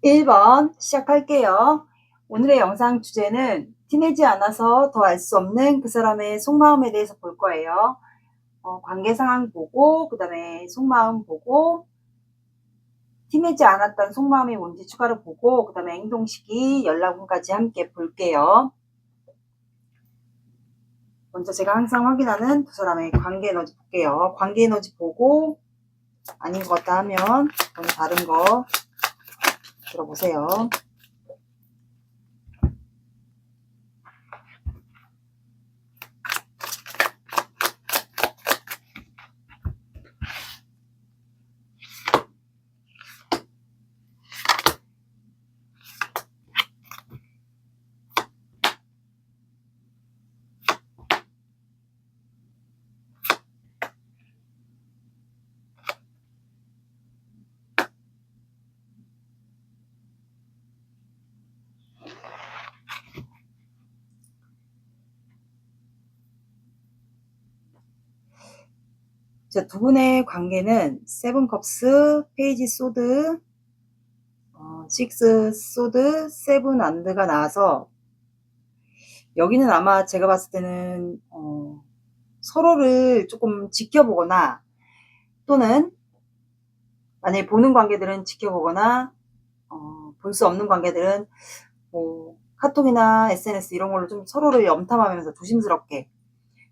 1번 시작할게요. 오늘의 영상 주제는 티내지 않아서 더 알 수 없는 그 사람의 속마음에 대해서 볼 거예요. 관계 상황 보고 그 다음에 속마음 보고 티내지 않았던 속마음이 뭔지 추가로 보고 그 다음에 행동 시기, 연락운까지 함께 볼게요. 먼저 제가 항상 확인하는 두 사람의 관계 에너지 볼게요. 관계 에너지 보고 아닌 것 같다 하면 다른 거 들어보세요. 자, 두 분의 관계는 세븐 컵스, 페이지 소드, 식스 소드, 세븐 안드가 나와서 여기는 아마 제가 봤을 때는 서로를 조금 지켜보거나 또는 만약에 보는 관계들은 지켜보거나 볼 수 없는 관계들은 뭐 카톡이나 SNS 이런 걸로 좀 서로를 염탐하면서 조심스럽게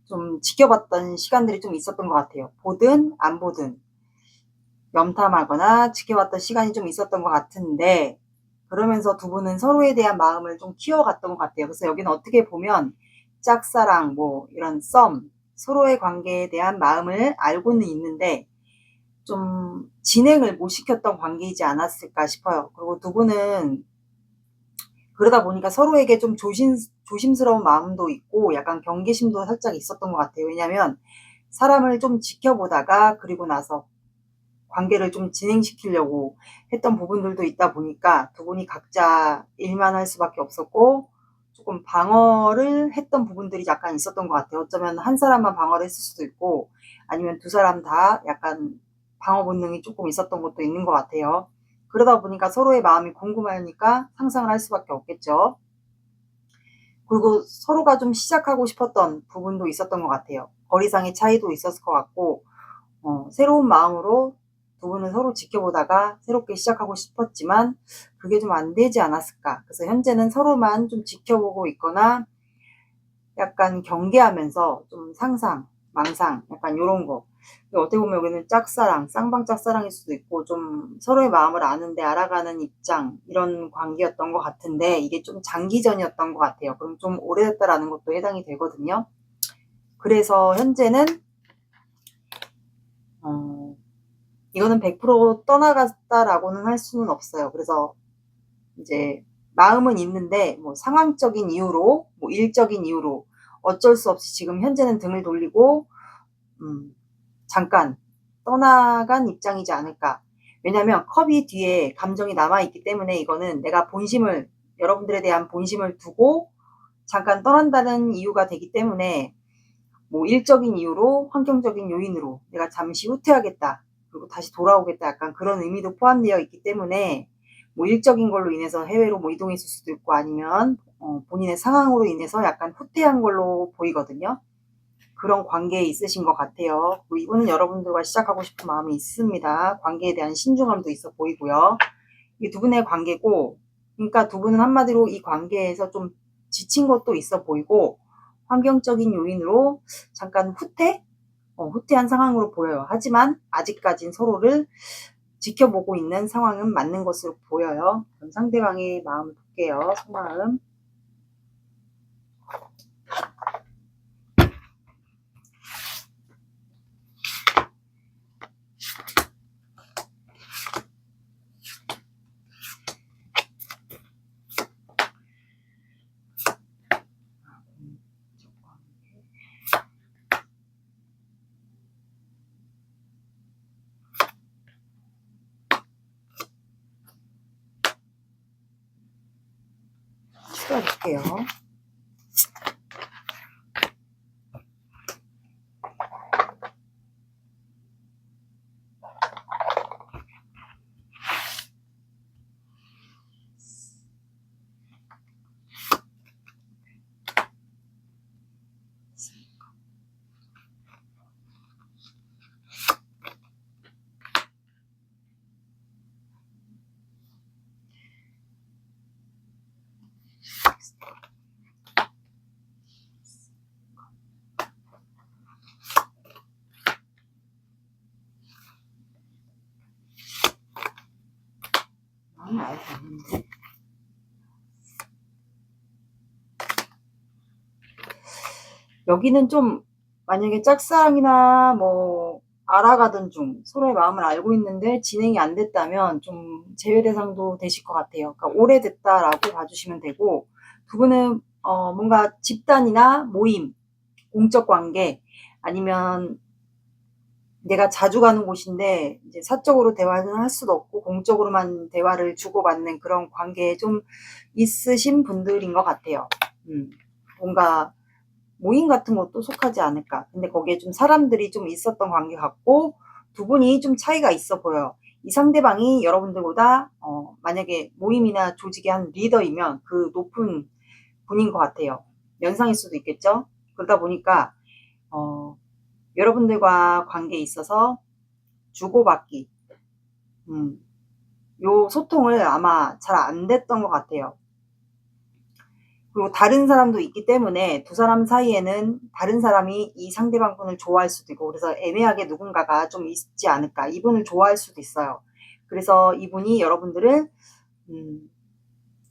좀 지켜봤던 시간들이 좀 있었던 것 같아요. 보든 안 보든 염탐하거나 지켜봤던 시간이 좀 있었던 것 같은데 그러면서 두 분은 서로에 대한 마음을 좀 키워갔던 것 같아요. 그래서 여기는 어떻게 보면 짝사랑 뭐 이런 썸 서로의 관계에 대한 마음을 알고는 있는데 좀 진행을 못 시켰던 관계이지 않았을까 싶어요. 그리고 두 분은 그러다 보니까 서로에게 좀 조심스러운 마음도 있고 약간 경계심도 살짝 있었던 것 같아요. 왜냐하면 사람을 좀 지켜보다가 그리고 나서 관계를 좀 진행시키려고 했던 부분들도 있다 보니까 두 분이 각자 일만 할 수밖에 없었고 조금 방어를 했던 부분들이 약간 있었던 것 같아요. 어쩌면 한 사람만 방어를 했을 수도 있고 아니면 두 사람 다 약간 방어 본능이 조금 있었던 것도 있는 것 같아요. 그러다 보니까 서로의 마음이 궁금하니까 상상을 할 수밖에 없겠죠. 그리고 서로가 좀 시작하고 싶었던 부분도 있었던 것 같아요. 거리상의 차이도 있었을 것 같고 새로운 마음으로 두 분은 서로 지켜보다가 새롭게 시작하고 싶었지만 그게 좀 안 되지 않았을까. 그래서 현재는 서로만 좀 지켜보고 있거나 약간 경계하면서 좀 상상, 망상, 약간 요런 거. 어떻게 보면 여기는 짝사랑, 쌍방 짝사랑일 수도 있고 좀 서로의 마음을 아는데 알아가는 입장 이런 관계였던 것 같은데 이게 좀 장기전이었던 것 같아요. 그럼 좀 오래됐다라는 것도 해당이 되거든요. 그래서 현재는 이거는 100% 떠나갔다라고는 할 수는 없어요. 그래서 이제 마음은 있는데 뭐 상황적인 이유로 뭐 일적인 이유로 어쩔 수 없이 지금 현재는 등을 돌리고 잠깐 떠나간 입장이지 않을까. 왜냐면 컵이 뒤에 감정이 남아있기 때문에 이거는 내가 본심을 여러분들에 대한 본심을 두고 잠깐 떠난다는 이유가 되기 때문에 뭐 일적인 이유로 환경적인 요인으로 내가 잠시 후퇴하겠다 그리고 다시 돌아오겠다 약간 그런 의미도 포함되어 있기 때문에 뭐 일적인 걸로 인해서 해외로 뭐 이동했을 수도 있고 아니면 본인의 상황으로 인해서 약간 후퇴한 걸로 보이거든요. 그런 관계에 있으신 것 같아요. 이분은 여러분들과 시작하고 싶은 마음이 있습니다. 관계에 대한 신중함도 있어 보이고요. 이게 두 분의 관계고 그러니까 두 분은 한마디로 이 관계에서 좀 지친 것도 있어 보이고 환경적인 요인으로 잠깐 후퇴한 상황으로 보여요. 하지만 아직까진 서로를 지켜보고 있는 상황은 맞는 것으로 보여요. 그럼 상대방의 마음을 볼게요. 속마음. 추가할게요. 여기는 좀 만약에 짝사랑이나 뭐 알아가던 중 서로의 마음을 알고 있는데 진행이 안 됐다면 좀 제외 대상도 되실 것 같아요. 그러니까 오래됐다라고 봐주시면 되고, 두 분은 뭔가 집단이나 모임, 공적 관계, 아니면 내가 자주 가는 곳인데 이제 사적으로 대화는 할 수도 없고 공적으로만 대화를 주고받는 그런 관계에 좀 있으신 분들인 것 같아요. 뭔가 모임 같은 것도 속하지 않을까. 근데 거기에 좀 사람들이 좀 있었던 관계 같고, 두 분이 좀 차이가 있어 보여요. 이 상대방이 여러분들보다 만약에 모임이나 조직의 한 리더이면 그 높은 분인 것 같아요. 연상일 수도 있겠죠. 그러다 보니까 여러분들과 관계에 있어서 주고받기, 요 소통을 아마 잘 안 됐던 것 같아요. 그리고 다른 사람도 있기 때문에 두 사람 사이에는 다른 사람이 이 상대방 분을 좋아할 수도 있고, 그래서 애매하게 누군가가 좀 있지 않을까. 이분을 좋아할 수도 있어요. 그래서 이분이 여러분들을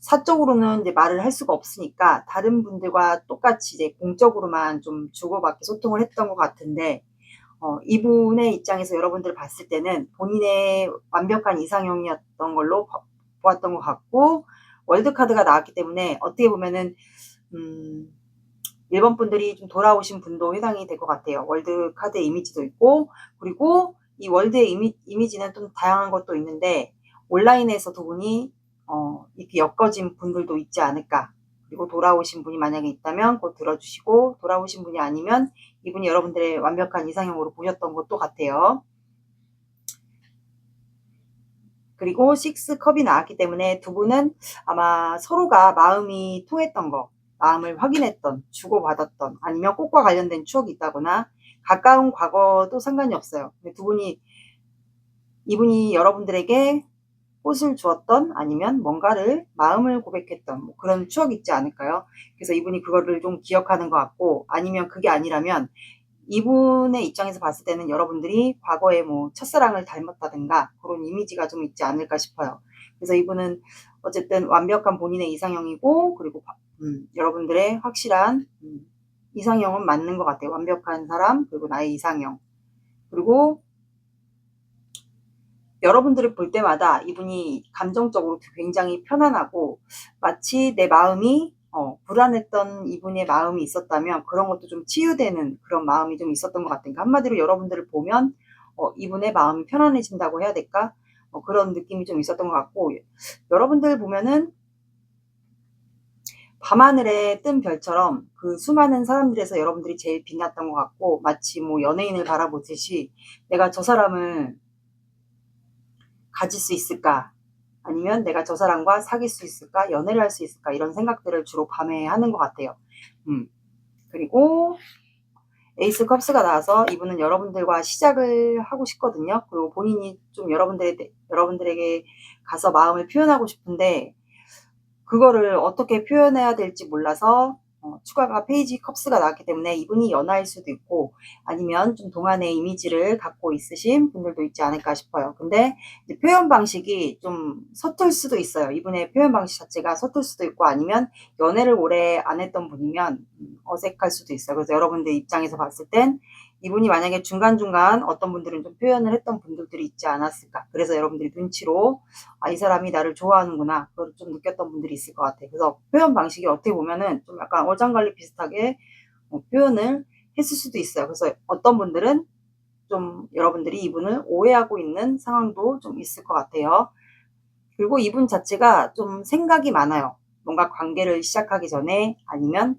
사적으로는 이제 말을 할 수가 없으니까 다른 분들과 똑같이 이제 공적으로만 좀 주고받기 소통을 했던 것 같은데, 이분의 입장에서 여러분들 봤을 때는 본인의 완벽한 이상형이었던 걸로 보았던 것 같고, 월드카드가 나왔기 때문에 어떻게 보면은 1번 분들이 좀 돌아오신 분도 해당이 될 것 같아요. 월드카드의 이미지도 있고, 그리고 이 월드의 이미지는 좀 다양한 것도 있는데 온라인에서 두 분이 이렇게 엮어진 분들도 있지 않을까. 그리고 돌아오신 분이 만약에 있다면 곧 들어주시고, 돌아오신 분이 아니면 이분이 여러분들의 완벽한 이상형으로 보셨던 것도 같아요. 그리고 6컵이 나왔기 때문에 두 분은 아마 서로가 마음이 통했던 거, 마음을 확인했던, 주고받았던, 아니면 꽃과 관련된 추억이 있다거나 가까운 과거도 상관이 없어요. 두 분이, 이분이 여러분들에게 꽃을 주었던, 아니면 뭔가를 마음을 고백했던 뭐 그런 추억이 있지 않을까요? 그래서 이분이 그거를 좀 기억하는 것 같고, 아니면 그게 아니라면 이분의 입장에서 봤을 때는 여러분들이 과거에 뭐 첫사랑을 닮았다든가 그런 이미지가 좀 있지 않을까 싶어요. 그래서 이분은 어쨌든 완벽한 본인의 이상형이고, 그리고 여러분들의 확실한 이상형은 맞는 것 같아요. 완벽한 사람, 그리고 나의 이상형. 그리고 여러분들을 볼 때마다 이분이 감정적으로 굉장히 편안하고, 마치 내 마음이 불안했던 이분의 마음이 있었다면 그런 것도 좀 치유되는 그런 마음이 좀 있었던 것 같으니까, 한마디로 여러분들을 보면 이분의 마음이 편안해진다고 해야 될까? 그런 느낌이 좀 있었던 것 같고, 여러분들 보면은 밤하늘에 뜬 별처럼 그 수많은 사람들에서 여러분들이 제일 빛났던 것 같고, 마치 뭐 연예인을 바라보듯이 내가 저 사람을 가질 수 있을까? 아니면 내가 저 사람과 사귈 수 있을까? 연애를 할 수 있을까? 이런 생각들을 주로 밤에 하는 것 같아요. 그리고 에이스 컵스가 나와서 이분은 여러분들과 시작을 하고 싶거든요. 그리고 본인이 좀 여러분들에게 가서 마음을 표현하고 싶은데 그거를 어떻게 표현해야 될지 몰라서 추가가 페이지 컵스가 나왔기 때문에 이분이 연하일 수도 있고, 아니면 좀 동안의 이미지를 갖고 있으신 분들도 있지 않을까 싶어요. 근데 이제 표현 방식이 좀 서툴 수도 있어요. 이분의 표현 방식 자체가 서툴 수도 있고, 아니면 연애를 오래 안 했던 분이면 어색할 수도 있어요. 그래서 여러분들 입장에서 봤을 땐 이분이 만약에 중간중간 어떤 분들은 좀 표현을 했던 분들이 있지 않았을까. 그래서 여러분들이 눈치로 이 사람이 나를 좋아하는구나, 그걸 좀 느꼈던 분들이 있을 것 같아요. 그래서 표현 방식이 어떻게 보면은 좀 약간 어장관리 비슷하게 표현을 했을 수도 있어요. 그래서 어떤 분들은 좀 여러분들이 이분을 오해하고 있는 상황도 좀 있을 것 같아요. 그리고 이분 자체가 좀 생각이 많아요. 뭔가 관계를 시작하기 전에, 아니면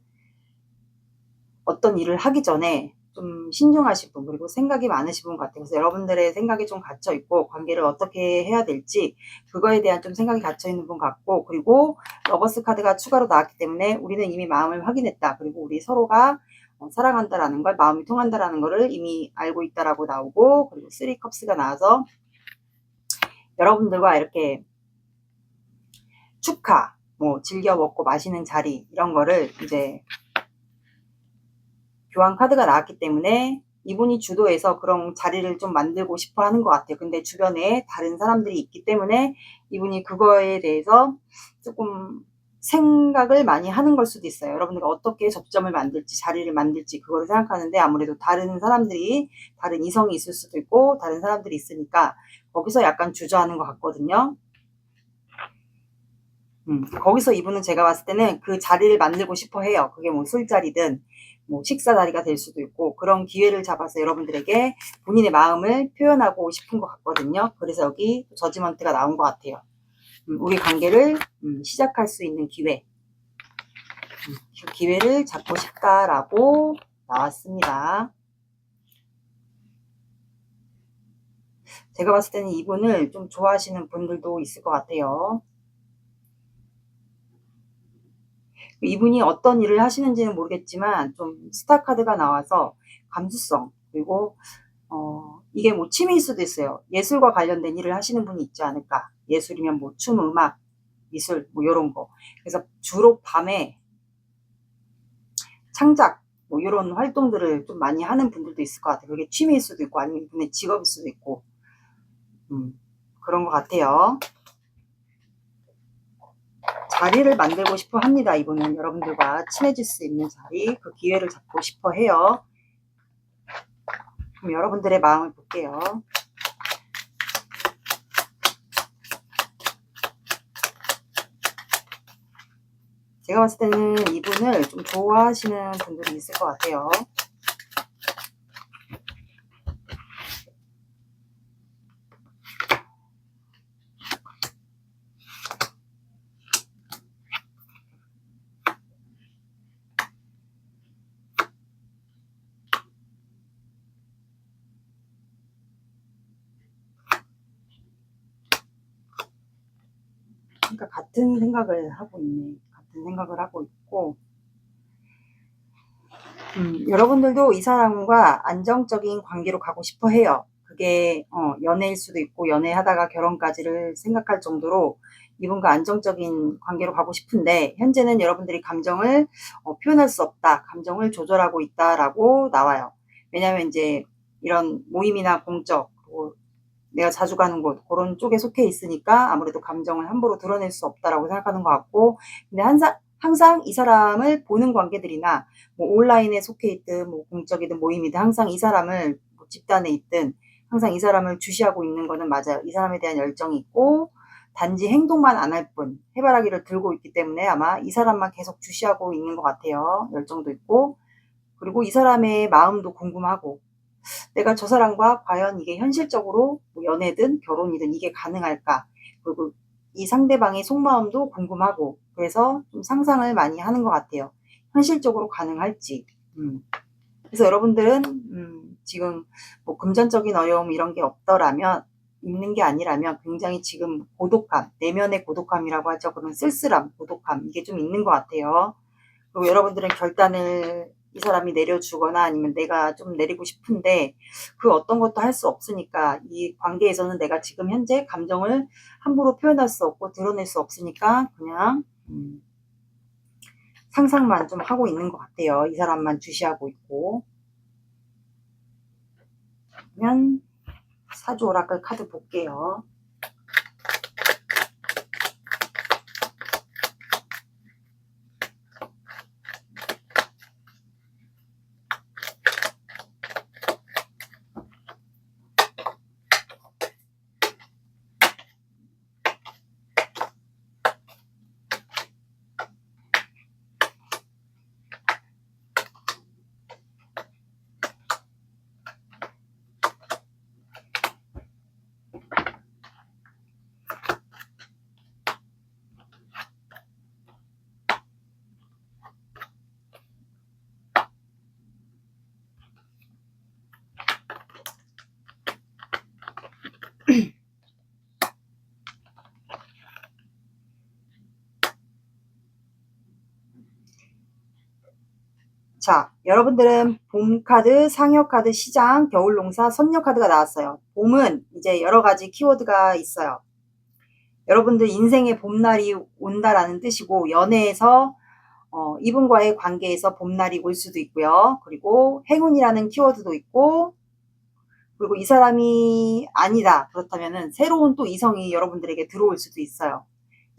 어떤 일을 하기 전에 좀 신중하신 분, 그리고 생각이 많으신 분 같아요. 그래서 여러분들의 생각이 좀 갇혀 있고, 관계를 어떻게 해야 될지 그거에 대한 좀 생각이 갇혀 있는 분 같고, 그리고 러버스 카드가 추가로 나왔기 때문에 우리는 이미 마음을 확인했다, 그리고 우리 서로가 사랑한다라는 걸, 마음이 통한다라는 거를 이미 알고 있다라고 나오고, 그리고 3컵스가 나와서 여러분들과 이렇게 축하, 뭐 즐겨 먹고 마시는 자리, 이런 거를 이제 교환 카드가 나왔기 때문에 이분이 주도해서 그런 자리를 좀 만들고 싶어 하는 것 같아요. 근데 주변에 다른 사람들이 있기 때문에 이분이 그거에 대해서 조금 생각을 많이 하는 걸 수도 있어요. 여러분들이 어떻게 접점을 만들지, 자리를 만들지, 그거를 생각하는데 아무래도 다른 사람들이, 다른 이성이 있을 수도 있고, 다른 사람들이 있으니까 거기서 약간 주저하는 것 같거든요. 거기서 이분은 제가 봤을 때는 그 자리를 만들고 싶어 해요. 그게 뭐 술자리든 뭐 식사 자리가 될 수도 있고 그런 기회를 잡아서 여러분들에게 본인의 마음을 표현하고 싶은 것 같거든요. 그래서 여기 저지먼트가 나온 것 같아요. 우리 관계를 시작할 수 있는 기회, 그 기회를 잡고 싶다라고 나왔습니다. 제가 봤을 때는 이분을 좀 좋아하시는 분들도 있을 것 같아요. 이분이 어떤 일을 하시는지는 모르겠지만 좀 스타 카드가 나와서 감수성, 그리고 이게 뭐 취미일 수도 있어요. 예술과 관련된 일을 하시는 분이 있지 않을까. 예술이면 뭐 춤, 음악, 미술 뭐 이런 거. 그래서 주로 밤에 창작 뭐 이런 활동들을 좀 많이 하는 분들도 있을 것 같아요. 그게 취미일 수도 있고 아니면 이분의 직업일 수도 있고 그런 것 같아요. 자리를 만들고 싶어 합니다. 이분은 여러분들과 친해질 수 있는 자리, 그 기회를 잡고 싶어 해요. 그럼 여러분들의 마음을 볼게요. 제가 봤을 때는 이분을 좀 좋아하시는 분들이 있을 것 같아요. 그러니까 같은 생각을 하고 있네. 같은 생각을 하고 있고 여러분들도 이 사람과 안정적인 관계로 가고 싶어 해요. 그게 연애일 수도 있고 연애하다가 결혼까지를 생각할 정도로 이분과 안정적인 관계로 가고 싶은데 현재는 여러분들이 감정을 표현할 수 없다. 감정을 조절하고 있다라고 나와요. 왜냐하면 이제 이런 모임이나 공적, 그리고 내가 자주 가는 곳 그런 쪽에 속해 있으니까 아무래도 감정을 함부로 드러낼 수 없다라고 생각하는 것 같고 근데 항상 이 사람을 보는 관계들이나 뭐 온라인에 속해 있든 뭐 공적이든 모임이든 항상 이 사람을 뭐 집단에 있든 항상 이 사람을 주시하고 있는 거는 맞아요. 이 사람에 대한 열정이 있고 단지 행동만 안 할 뿐 해바라기를 들고 있기 때문에 아마 이 사람만 계속 주시하고 있는 것 같아요. 열정도 있고 그리고 이 사람의 마음도 궁금하고 내가 저 사람과 과연 이게 현실적으로 뭐 연애든 결혼이든 이게 가능할까? 그리고 이 상대방의 속마음도 궁금하고 그래서 좀 상상을 많이 하는 것 같아요. 현실적으로 가능할지. 그래서 여러분들은 지금 뭐 금전적인 어려움 이런 게 없더라면 있는 게 아니라면 굉장히 지금 고독감, 내면의 고독감이라고 하죠. 그런 쓸쓸함, 고독감 이게 좀 있는 것 같아요. 그리고 여러분들은 결단을 이 사람이 내려주거나 아니면 내가 좀 내리고 싶은데 그 어떤 것도 할 수 없으니까 이 관계에서는 내가 지금 현재 감정을 함부로 표현할 수 없고 드러낼 수 없으니까 그냥 상상만 좀 하고 있는 것 같아요. 이 사람만 주시하고 있고. 그러면 사주 오라클 카드 볼게요. 자, 여러분들은 봄 카드, 상여 카드, 시장, 겨울 농사, 선녀 카드가 나왔어요. 봄은 이제 여러 가지 키워드가 있어요. 여러분들 인생의 봄날이 온다라는 뜻이고 연애에서 이분과의 관계에서 봄날이 올 수도 있고요. 그리고 행운이라는 키워드도 있고, 그리고 이 사람이 아니다. 그렇다면은 새로운 또 이성이 여러분들에게 들어올 수도 있어요.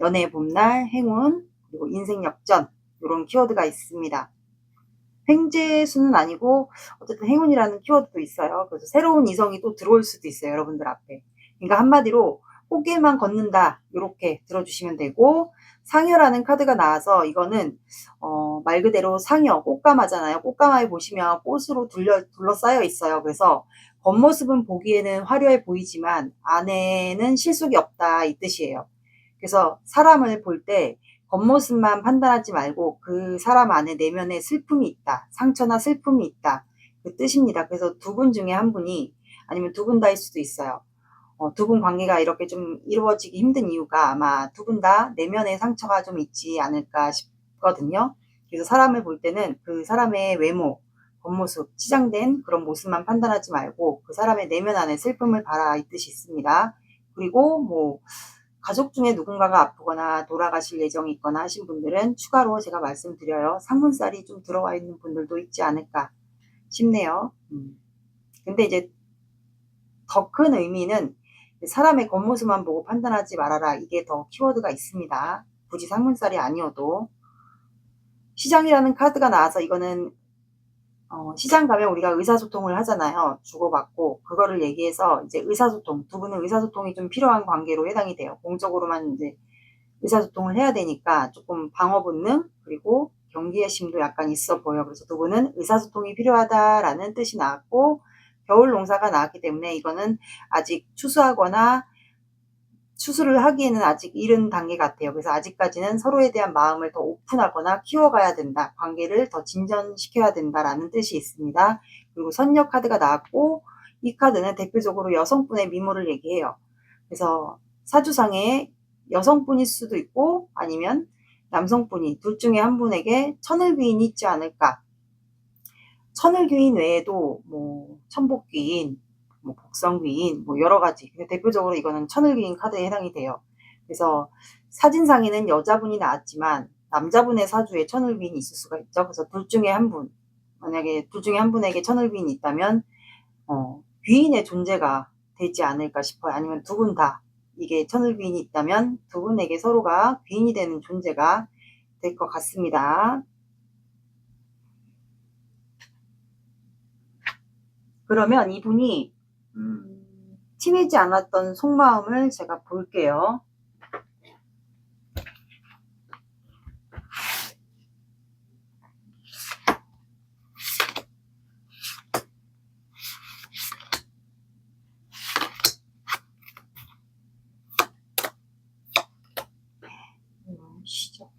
연애 봄날, 행운, 그리고 인생 역전, 이런 키워드가 있습니다. 횡재수는 아니고 어쨌든 행운이라는 키워드도 있어요. 그래서 새로운 이성이 또 들어올 수도 있어요. 여러분들 앞에. 그러니까 한마디로 꽃길만 걷는다. 이렇게 들어주시면 되고, 상여라는 카드가 나와서 이거는 말 그대로 상여, 꽃가마잖아요. 꽃가마에 보시면 꽃으로 둘러싸여 있어요. 그래서 겉모습은 보기에는 화려해 보이지만 안에는 실속이 없다 이 뜻이에요. 그래서 사람을 볼 때 겉모습만 판단하지 말고 그 사람 안에 내면에 슬픔이 있다. 상처나 슬픔이 있다. 그 뜻입니다. 그래서 두 분 중에 한 분이, 아니면 두 분 다일 수도 있어요. 두 분 관계가 이렇게 좀 이루어지기 힘든 이유가 아마 두 분 다 내면의 상처가 좀 있지 않을까 싶거든요. 그래서 사람을 볼 때는 그 사람의 외모, 겉모습, 치장된 그런 모습만 판단하지 말고 그 사람의 내면 안에 슬픔을 봐라 이 뜻이 있습니다. 그리고 뭐 가족 중에 누군가가 아프거나 돌아가실 예정이 있거나 하신 분들은 추가로 제가 말씀드려요. 상문살이 좀 들어와 있는 분들도 있지 않을까 싶네요. 근데 이제 더 큰 의미는 사람의 겉모습만 보고 판단하지 말아라. 이게 더 키워드가 있습니다. 굳이 상문살이 아니어도. 시장이라는 카드가 나와서 이거는 시장 가면 우리가 의사소통을 하잖아요. 주고받고 그거를 얘기해서 이제 의사소통, 두 분은 의사소통이 좀 필요한 관계로 해당이 돼요. 공적으로만 이제 의사소통을 해야 되니까 조금 방어 본능 그리고 경계심도 약간 있어 보여. 그래서 두 분은 의사소통이 필요하다라는 뜻이 나왔고, 겨울 농사가 나왔기 때문에 이거는 아직 추수하거나 추수를 하기에는 아직 이른 단계 같아요. 그래서 아직까지는 서로에 대한 마음을 더 오픈하거나 키워가야 된다. 관계를 더 진전시켜야 된다라는 뜻이 있습니다. 그리고 선녀 카드가 나왔고, 이 카드는 대표적으로 여성분의 미모를 얘기해요. 그래서 사주상에 여성분일 수도 있고 아니면 남성분이 둘 중에 한 분에게 천을귀인이 있지 않을까. 천을귀인 외에도 뭐 천복귀인, 뭐 복성귀인, 뭐 여러 가지. 근데 대표적으로 이거는 천을귀인 카드에 해당이 돼요. 그래서 사진상에는 여자분이 나왔지만 남자분의 사주에 천을귀인이 있을 수가 있죠. 그래서 둘 중에 한 분, 만약에 둘 중에 한 분에게 천을귀인이 있다면 귀인의 존재가 되지 않을까 싶어요. 아니면 두 분 다 이게 천을귀인이 있다면 두 분에게 서로가 귀인이 되는 존재가 될 것 같습니다. 그러면 이분이 티내지 않았던 속마음을 제가 볼게요. 시죠.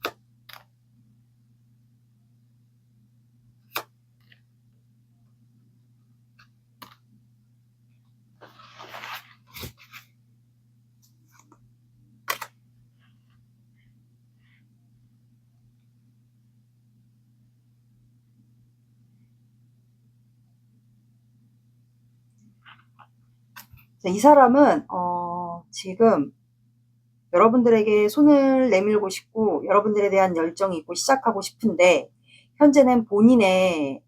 이 사람은 지금 여러분들에게 손을 내밀고 싶고 여러분들에 대한 열정이 있고 시작하고 싶은데, 현재는 본인의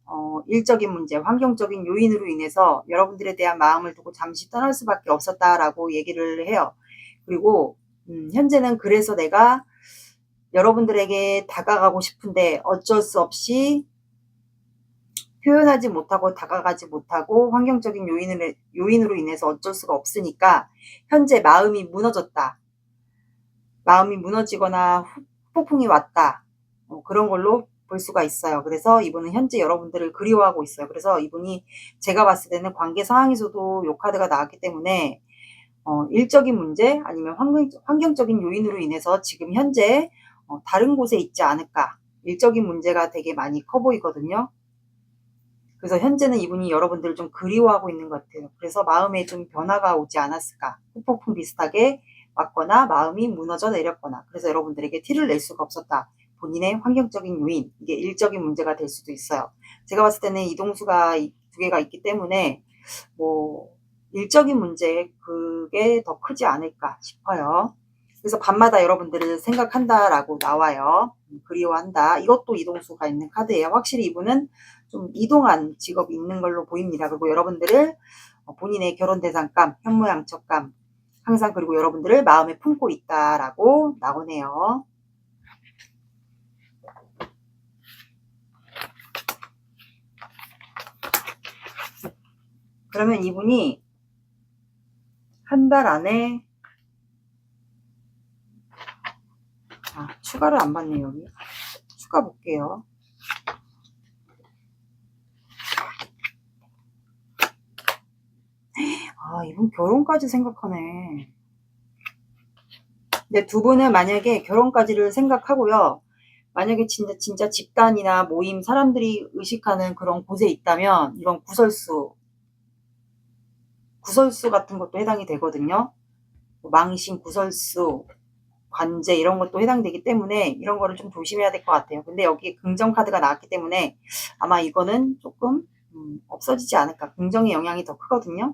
일적인 문제, 환경적인 요인으로 인해서 여러분들에 대한 마음을 두고 잠시 떠날 수밖에 없었다라고 얘기를 해요. 그리고 현재는 그래서 내가 여러분들에게 다가가고 싶은데 어쩔 수 없이 표현하지 못하고 다가가지 못하고 환경적인 요인으로 인해서 어쩔 수가 없으니까 현재 마음이 무너졌다. 마음이 무너지거나 폭풍이 왔다. 그런 걸로 볼 수가 있어요. 그래서 이분은 현재 여러분들을 그리워하고 있어요. 그래서 이분이 제가 봤을 때는 관계 상황에서도 요 카드가 나왔기 때문에 일적인 문제 아니면 환경적인 요인으로 인해서 지금 현재 다른 곳에 있지 않을까. 일적인 문제가 되게 많이 커 보이거든요. 그래서 현재는 이분이 여러분들을 좀 그리워하고 있는 것 같아요. 그래서 마음에 좀 변화가 오지 않았을까. 후폭풍 비슷하게 왔거나 마음이 무너져 내렸거나, 그래서 여러분들에게 티를 낼 수가 없었다. 본인의 환경적인 요인, 이게 일적인 문제가 될 수도 있어요. 제가 봤을 때는 이동수가 두 개가 있기 때문에 뭐 일적인 문제, 그게 더 크지 않을까 싶어요. 그래서 밤마다 여러분들을 생각한다라고 나와요. 그리워한다. 이것도 이동수가 있는 카드예요. 확실히 이분은 좀 이동한 직업이 있는 걸로 보입니다. 그리고 여러분들을 본인의 결혼 대상감, 현모양처감 항상 그리고 여러분들을 마음에 품고 있다라고 나오네요. 그러면 이분이 한 달 안에 추가를 안 받네. 여기 추가 볼게요. 이분 결혼까지 생각하네. 근데 두 분은 만약에 결혼까지를 생각하고요. 만약에 진짜 집단이나 모임, 사람들이 의식하는 그런 곳에 있다면 이런 구설수 같은 것도 해당이 되거든요. 망신, 구설수, 관제 이런 것도 해당되기 때문에 이런 거를 좀 조심해야 될 것 같아요. 근데 여기 긍정 카드가 나왔기 때문에 아마 이거는 조금 없어지지 않을까. 긍정의 영향이 더 크거든요.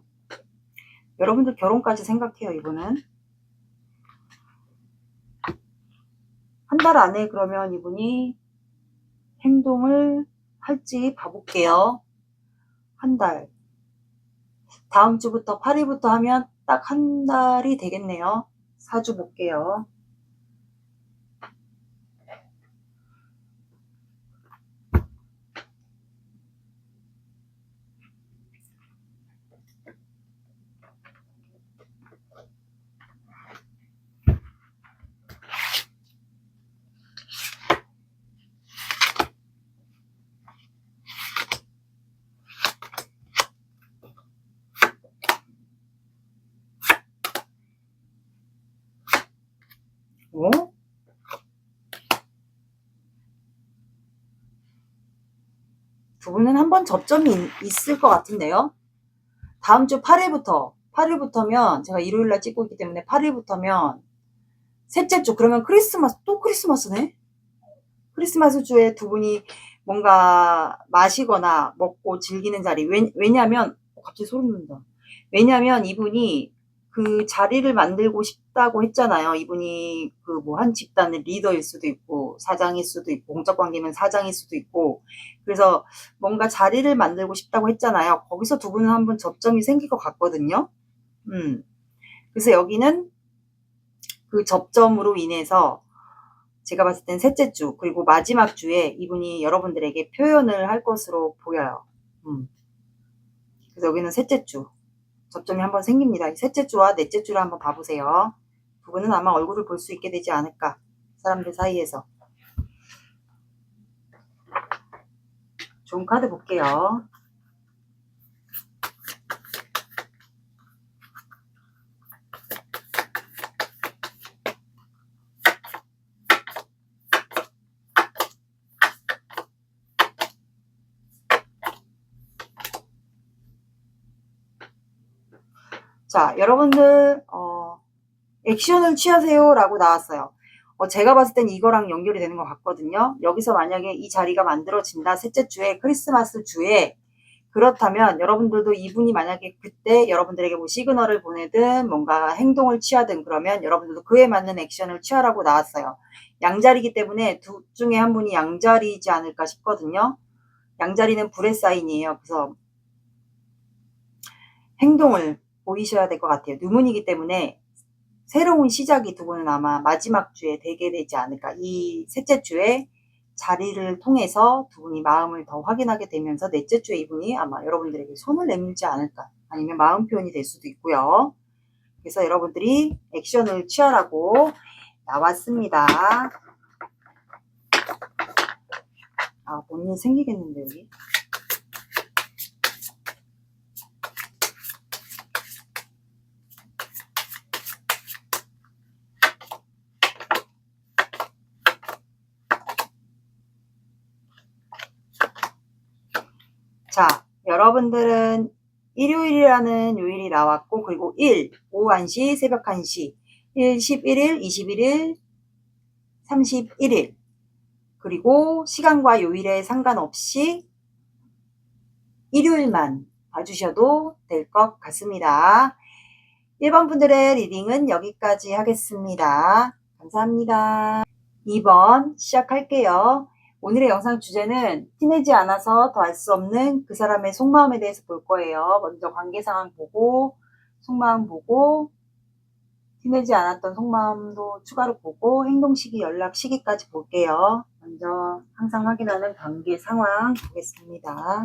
여러분들 결혼까지 생각해요. 이분은 한 달 안에 그러면 이분이 행동을 할지 봐볼게요. 한 달. 다음 주부터 8일부터 하면 딱 한 달이 되겠네요. 4주 볼게요. 어? 두 분은 한번 접점이 있을 것 같은데요. 다음 주 8일부터면 제가 일요일날 찍고 있기 때문에 8일부터면 셋째 주, 그러면 또 크리스마스네. 크리스마스 주에 두 분이 뭔가 마시거나 먹고 즐기는 자리. 왜냐면 갑자기 소름 돋는다. 왜냐면 이분이 그 자리를 만들고 싶다고 했잖아요. 이분이 그 뭐 한 집단의 리더일 수도 있고 사장일 수도 있고 공적 관계면 사장일 수도 있고, 그래서 뭔가 자리를 만들고 싶다고 했잖아요. 거기서 두 분은 한번 접점이 생길 것 같거든요. 그래서 여기는 그 접점으로 인해서 제가 봤을 땐 셋째 주 그리고 마지막 주에 이분이 여러분들에게 표현을 할 것으로 보여요. 그래서 여기는 셋째 주 접점이 한번 생깁니다. 이 셋째 주와 넷째 주를 한번 봐보세요. 두 분은 아마 얼굴을 볼 수 있게 되지 않을까. 사람들 사이에서. 좋은 카드 볼게요. 자, 여러분들 액션을 취하세요 라고 나왔어요. 제가 봤을 땐 이거랑 연결이 되는 것 같거든요. 여기서 만약에 이 자리가 만들어진다. 셋째 주에, 크리스마스 주에, 그렇다면 여러분들도 이분이 만약에 그때 여러분들에게 뭐 시그널을 보내든 뭔가 행동을 취하든 그러면 여러분들도 그에 맞는 액션을 취하라고 나왔어요. 양자리이기 때문에 둘 중에 한 분이 양자리이지 않을까 싶거든요. 양자리는 불의 사인이에요. 그래서 행동을 보이셔야 될 것 같아요. 뉴문이기 때문에 새로운 시작이 두 분은 아마 마지막 주에 되게 되지 않을까. 이 셋째 주에 자리를 통해서 두 분이 마음을 더 확인하게 되면서 넷째 주에 이분이 아마 여러분들에게 손을 내밀지 않을까. 아니면 마음 표현이 될 수도 있고요. 그래서 여러분들이 액션을 취하라고 나왔습니다. 뭔 일 생기겠는데 여기. 자, 여러분들은 일요일이라는 요일이 나왔고, 그리고 1, 오후 1시, 새벽 1시, 1, 11일, 21일, 31일, 그리고 시간과 요일에 상관없이 일요일만 봐주셔도 될 것 같습니다. 1번 분들의 리딩은 여기까지 하겠습니다. 감사합니다. 2번 시작할게요. 오늘의 영상 주제는 티내지 않아서 더 알 수 없는 그 사람의 속마음에 대해서 볼 거예요. 먼저 관계 상황 보고, 속마음 보고, 티내지 않았던 속마음도 추가로 보고, 행동 시기, 연락 시기까지 볼게요. 먼저 항상 확인하는 관계 상황 보겠습니다.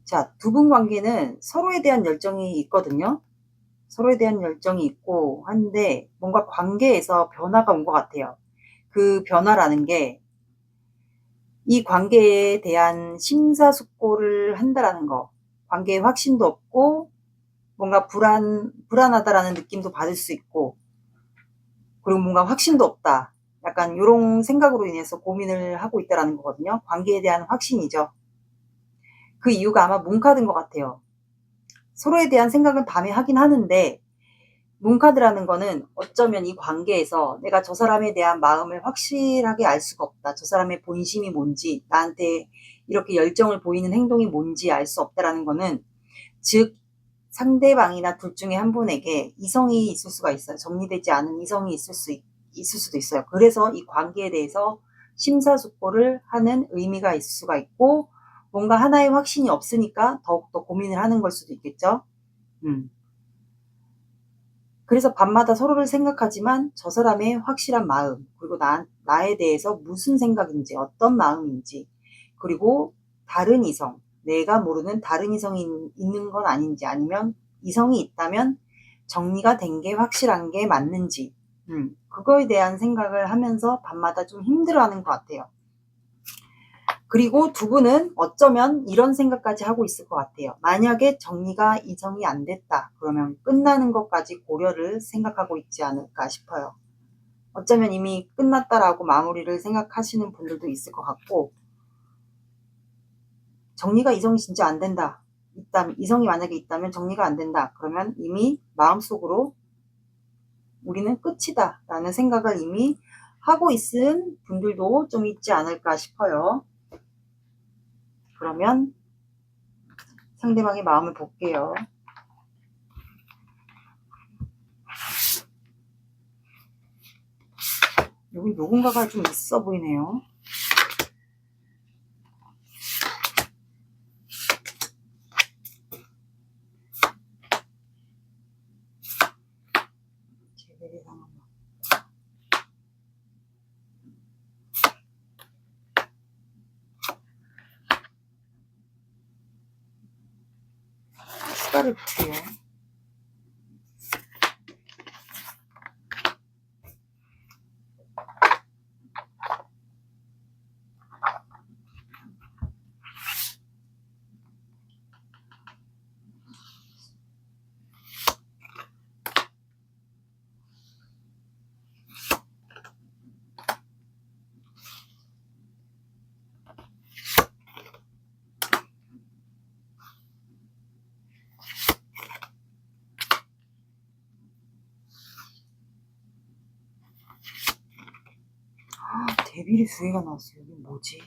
자, 두 분 관계는 서로에 대한 열정이 있거든요. 서로에 대한 열정이 있고 한데 뭔가 관계에서 변화가 온 것 같아요. 그 변화라는 게 이 관계에 대한 심사숙고를 한다라는 거. 관계에 확신도 없고 뭔가 불안하다라는 느낌도 받을 수 있고 그리고 뭔가 확신도 없다. 약간 이런 생각으로 인해서 고민을 하고 있다라는 거거든요. 관계에 대한 확신이죠. 그 이유가 아마 문카드인 것 같아요. 서로에 대한 생각은 밤에 하긴 하는데 문카드라는 거는 어쩌면 이 관계에서 내가 저 사람에 대한 마음을 확실하게 알 수가 없다. 저 사람의 본심이 뭔지, 나한테 이렇게 열정을 보이는 행동이 뭔지 알 수 없다라는 거는 즉 상대방이나 둘 중에 한 분에게 이성이 있을 수가 있어요. 정리되지 않은 이성이 있을 수도 있어요. 그래서 이 관계에 대해서 심사숙고를 하는 의미가 있을 수가 있고 뭔가 하나의 확신이 없으니까 더욱더 고민을 하는 걸 수도 있겠죠. 그래서 밤마다 서로를 생각하지만 저 사람의 확실한 마음, 그리고 나에 대해서 무슨 생각인지, 어떤 마음인지, 그리고 다른 이성, 내가 모르는 다른 이성이 있는 건 아닌지, 아니면 이성이 있다면 정리가 된 게 확실한 게 맞는지, 그거에 대한 생각을 하면서 밤마다 좀 힘들어하는 것 같아요. 그리고 두 분은 어쩌면 이런 생각까지 하고 있을 것 같아요. 만약에 정리가 이성이 안 됐다. 그러면 끝나는 것까지 고려를 생각하고 있지 않을까 싶어요. 어쩌면 이미 끝났다라고 마무리를 생각하시는 분들도 있을 것 같고 정리가 이성이 진짜 안 된다. 이성이 만약에 있다면 정리가 안 된다. 그러면 이미 마음속으로 우리는 끝이다 라는 생각을 이미 하고 있은 분들도 좀 있지 않을까 싶어요. 그러면 상대방의 마음을 볼게요. 여기 누군가가 좀 있어 보이네요. 제베리 상황. 추가를 볼게요. 데빌이 두 개가 나왔어요. 이게 뭐지?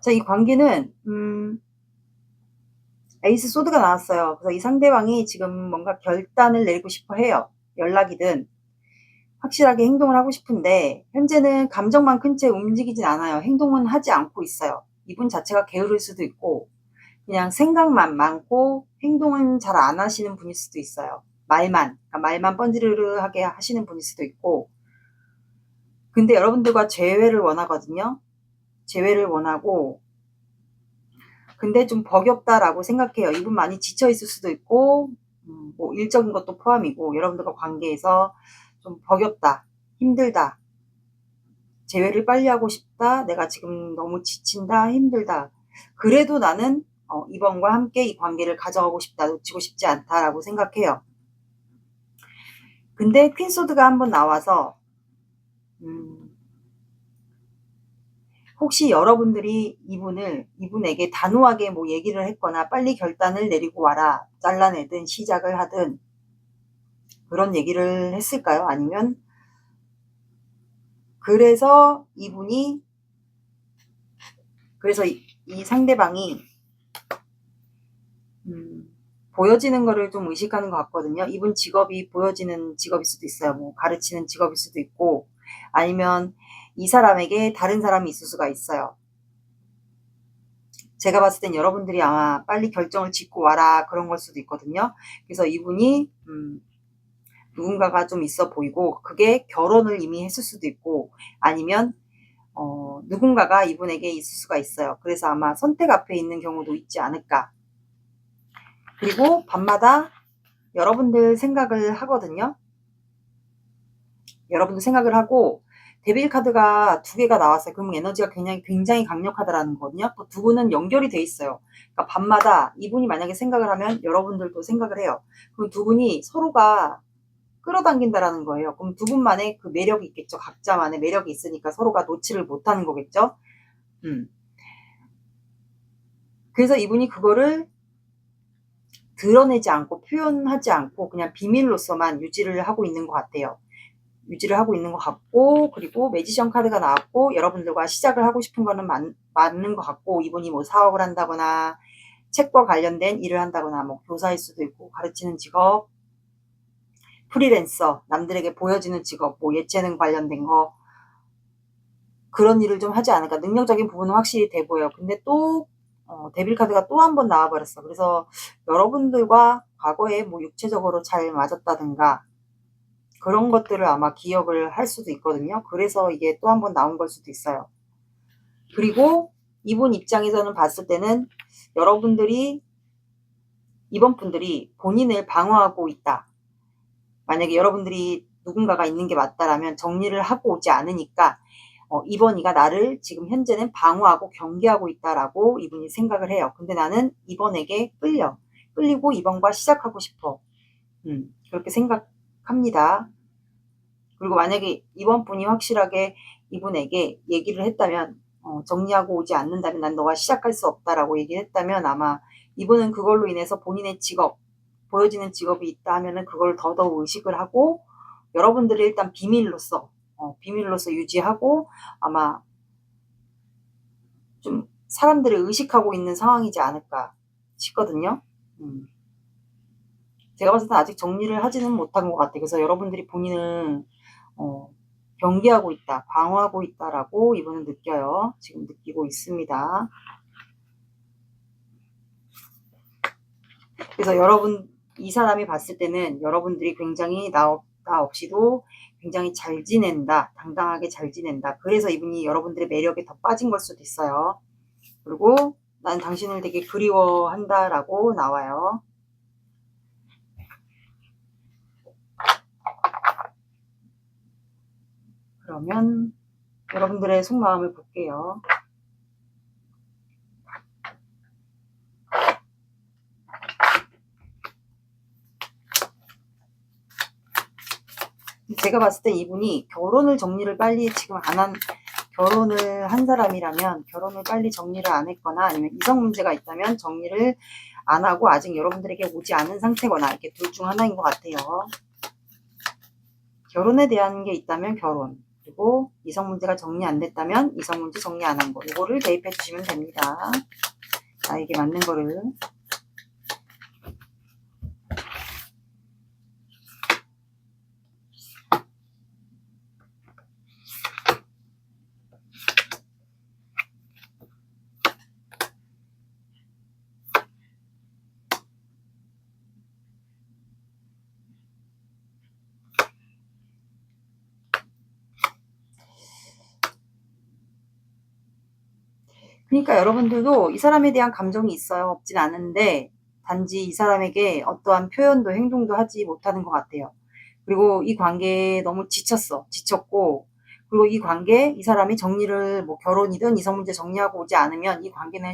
자, 이 관계는 에이스 소드가 나왔어요. 그래서 이 상대방이 지금 뭔가 결단을 내리고 싶어 해요. 연락이든 확실하게 행동을 하고 싶은데 현재는 감정만 큰 채 움직이진 않아요. 행동은 하지 않고 있어요. 이분 자체가 게으를 수도 있고 그냥 생각만 많고 행동은 잘 안 하시는 분일 수도 있어요. 그러니까 말만 번지르르하게 하시는 분일 수도 있고. 근데 여러분들과 재회를 원하거든요. 재회를 원하고, 근데 좀 버겁다라고 생각해요. 이분 많이 지쳐 있을 수도 있고, 뭐 일적인 것도 포함이고, 여러분들과 관계에서 좀 버겁다, 힘들다, 재회를 빨리 하고 싶다, 내가 지금 너무 지친다, 힘들다. 그래도 나는 이번과 함께 이 관계를 가져가고 싶다, 놓치고 싶지 않다라고 생각해요. 근데 퀸소드가 한번 나와서 혹시 여러분들이 이분에게 단호하게 뭐 얘기를 했거나 빨리 결단을 내리고 와라, 잘라내든 시작을 하든 그런 얘기를 했을까요? 아니면 그래서 그래서 이 상대방이 보여지는 거를 좀 의식하는 것 같거든요. 이분 직업이 보여지는 직업일 수도 있어요. 뭐 가르치는 직업일 수도 있고, 아니면 이 사람에게 다른 사람이 있을 수가 있어요. 제가 봤을 땐 여러분들이 아마 빨리 결정을 짓고 와라 그런 걸 수도 있거든요. 그래서 이분이 누군가가 좀 있어 보이고 그게 결혼을 이미 했을 수도 있고, 아니면 누군가가 이분에게 있을 수가 있어요. 그래서 아마 선택 앞에 있는 경우도 있지 않을까. 그리고 밤마다 여러분들 생각을 하거든요. 여러분들 생각을 하고, 데빌 카드가 2개가 나왔어요. 그럼 에너지가 굉장히 강력하다라는 거거든요. 그 두 분은 연결이 돼 있어요. 그러니까 밤마다 이분이 만약에 생각을 하면 여러분들도 생각을 해요. 그럼 두 분이 서로가 끌어당긴다라는 거예요. 그럼 두 분만의 그 매력이 있겠죠. 각자만의 매력이 있으니까 서로가 놓지를 못하는 거겠죠. 그래서 이분이 그거를 드러내지 않고 표현하지 않고 그냥 비밀로서만 유지를 하고 있는 것 같아요. 유지를 하고 있는 것 같고, 그리고 매지션 카드가 나왔고, 여러분들과 시작을 하고 싶은 거는 맞는 것 같고, 이분이 뭐 사업을 한다거나 책과 관련된 일을 한다거나 뭐 교사일 수도 있고, 가르치는 직업, 프리랜서, 남들에게 보여지는 직업, 뭐 예체능 관련된 거, 그런 일을 좀 하지 않을까. 능력적인 부분은 확실히 돼 보여요. 근데 또 데빌 카드가 또 한 번 나와버렸어. 그래서 여러분들과 과거에 뭐 육체적으로 잘 맞았다든가 그런 것들을 아마 기억을 할 수도 있거든요. 그래서 이게 또 한 번 나온 걸 수도 있어요. 그리고 이분 입장에서는 봤을 때는 이번 분들이 본인을 방어하고 있다. 만약에 여러분들이 누군가가 있는 게 맞다라면 정리를 하고 오지 않으니까 이번이가 나를 지금 현재는 방어하고 경계하고 있다라고 이분이 생각을 해요. 근데 나는 이번에게 끌리고 이번과 시작하고 싶어. 그렇게 생각합니다. 그리고 만약에 이번 분이 확실하게 이분에게 얘기를 했다면, 정리하고 오지 않는다면 난 너와 시작할 수 없다라고 얘기를 했다면 아마 이분은 그걸로 인해서 본인의 보여지는 직업이 있다 하면은 그걸 더더욱 의식을 하고 여러분들을 일단 비밀로서 유지하고 아마 좀 사람들을 의식하고 있는 상황이지 않을까 싶거든요. 제가 봤을 때 아직 정리를 하지는 못한 것 같아요. 그래서 여러분들이 본인은 경계하고 있다, 방어하고 있다라고 이분은 느껴요. 지금 느끼고 있습니다. 그래서 이 사람이 봤을 때는 여러분들이 굉장히 나 없이도 굉장히 잘 지낸다, 당당하게 잘 지낸다. 그래서 이분이 여러분들의 매력에 더 빠진 걸 수도 있어요. 그리고 난 당신을 되게 그리워한다라고 나와요. 그러면 여러분들의 속마음을 볼게요. 제가 봤을 때 이분이 결혼을 정리를 빨리 지금 결혼을 한 사람이라면 결혼을 빨리 정리를 안 했거나 아니면 이성 문제가 있다면 정리를 안 하고 아직 여러분들에게 오지 않은 상태거나 이렇게 둘 중 하나인 것 같아요. 결혼에 대한 게 있다면 결혼, 그리고 이성 문제가 정리 안 됐다면 이성 문제 정리 안 한 거, 이거를 대입해 주시면 됩니다. 나에게 맞는 거를. 그러니까 여러분들도 이 사람에 대한 감정이 있어요. 없진 않은데 단지 이 사람에게 어떠한 표현도 행동도 하지 못하는 것 같아요. 그리고 이 관계에 너무 지쳤고, 그리고 이 관계, 이 사람이 정리를 뭐 결혼이든 이성 문제 정리하고 오지 않으면 이 관계는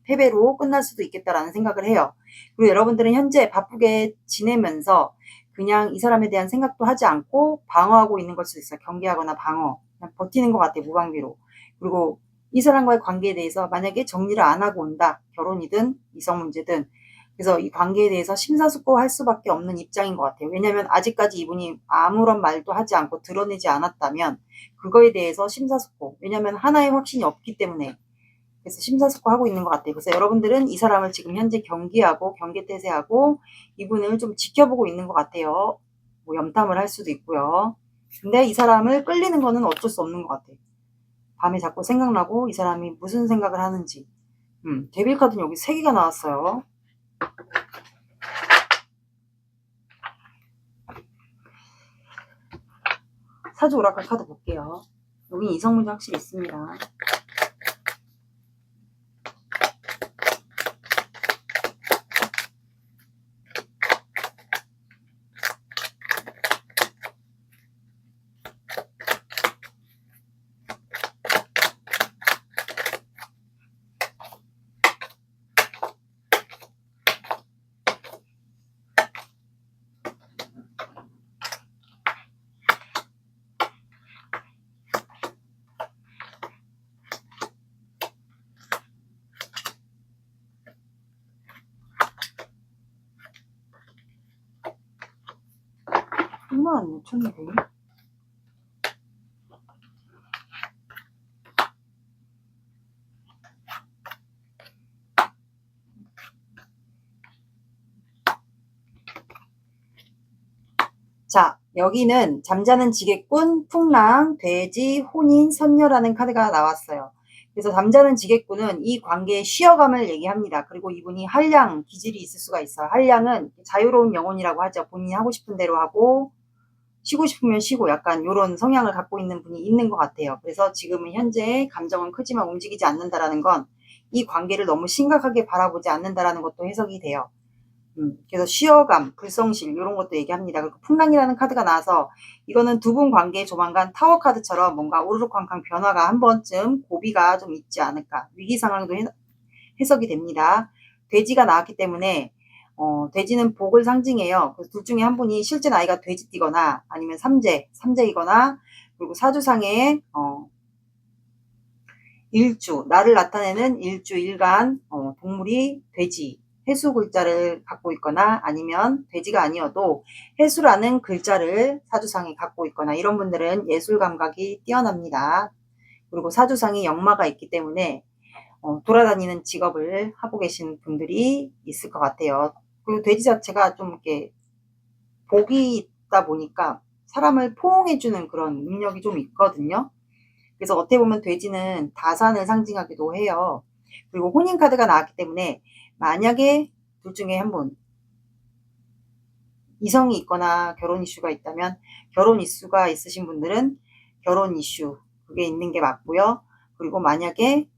패배로 끝날 수도 있겠다라는 생각을 해요. 그리고 여러분들은 현재 바쁘게 지내면서 그냥 이 사람에 대한 생각도 하지 않고 방어하고 있는 걸 수도 있어요. 경계하거나 방어. 그냥 버티는 것 같아요. 무방비로. 그리고 이 사람과의 관계에 대해서 만약에 정리를 안 하고 온다. 결혼이든 이성 문제든. 그래서 이 관계에 대해서 심사숙고할 수밖에 없는 입장인 것 같아요. 왜냐하면 아직까지 이분이 아무런 말도 하지 않고 드러내지 않았다면 그거에 대해서 심사숙고. 왜냐하면 하나의 확신이 없기 때문에. 그래서 심사숙고하고 있는 것 같아요. 그래서 여러분들은 이 사람을 지금 현재 경계하고 경계태세하고 이분을 좀 지켜보고 있는 것 같아요. 뭐 염탐을 할 수도 있고요. 근데 이 사람을 끌리는 거는 어쩔 수 없는 것 같아요. 밤에 자꾸 생각나고 이 사람이 무슨 생각을 하는지. 데빌 카드는 여기 3개가 나왔어요. 사주 오라클 카드 볼게요. 여기 이성 문제 확실히 있습니다. 얼마 안 놓쳤는데. 자, 여기는 잠자는 지게꾼, 풍랑, 돼지, 혼인, 선녀라는 카드가 나왔어요. 그래서 잠자는 지게꾼은 이 관계의 쉬어감을 얘기합니다. 그리고 이분이 한량, 기질이 있을 수가 있어요. 한량은 자유로운 영혼이라고 하죠. 본인이 하고 싶은 대로 하고 쉬고 싶으면 쉬고 약간 이런 성향을 갖고 있는 분이 있는 것 같아요. 그래서 지금은 현재 감정은 크지만 움직이지 않는다라는 건 이 관계를 너무 심각하게 바라보지 않는다라는 것도 해석이 돼요. 그래서 쉬어감, 불성실 이런 것도 얘기합니다. 그리고 풍랑이라는 카드가 나와서 이거는 두 분 관계에 조만간 타워 카드처럼 뭔가 오르륵쾅쾅 변화가 한 번쯤 고비가 좀 있지 않을까. 위기 상황도 해석이 됩니다. 돼지가 나왔기 때문에 돼지는 복을 상징해요. 그래서 둘 중에 한 분이 실제 나이가 돼지띠거나 아니면 삼재이거나 그리고 사주상에 일주, 나를 나타내는 일주, 일간 동물이 돼지, 해수 글자를 갖고 있거나 아니면 돼지가 아니어도 해수라는 글자를 사주상에 갖고 있거나 이런 분들은 예술 감각이 뛰어납니다. 그리고 사주상에 역마가 있기 때문에 돌아다니는 직업을 하고 계신 분들이 있을 것 같아요. 그리고 돼지 자체가 좀 이렇게 복이 있다 보니까 사람을 포옹해주는 그런 능력이 좀 있거든요. 그래서 어떻게 보면 돼지는 다산을 상징하기도 해요. 그리고 혼인 카드가 나왔기 때문에 만약에 둘 중에 한 분 이성이 있거나 결혼 이슈가 있다면 결혼 이슈가 있으신 분들은 결혼 이슈 그게 있는 게 맞고요. 그리고 만약에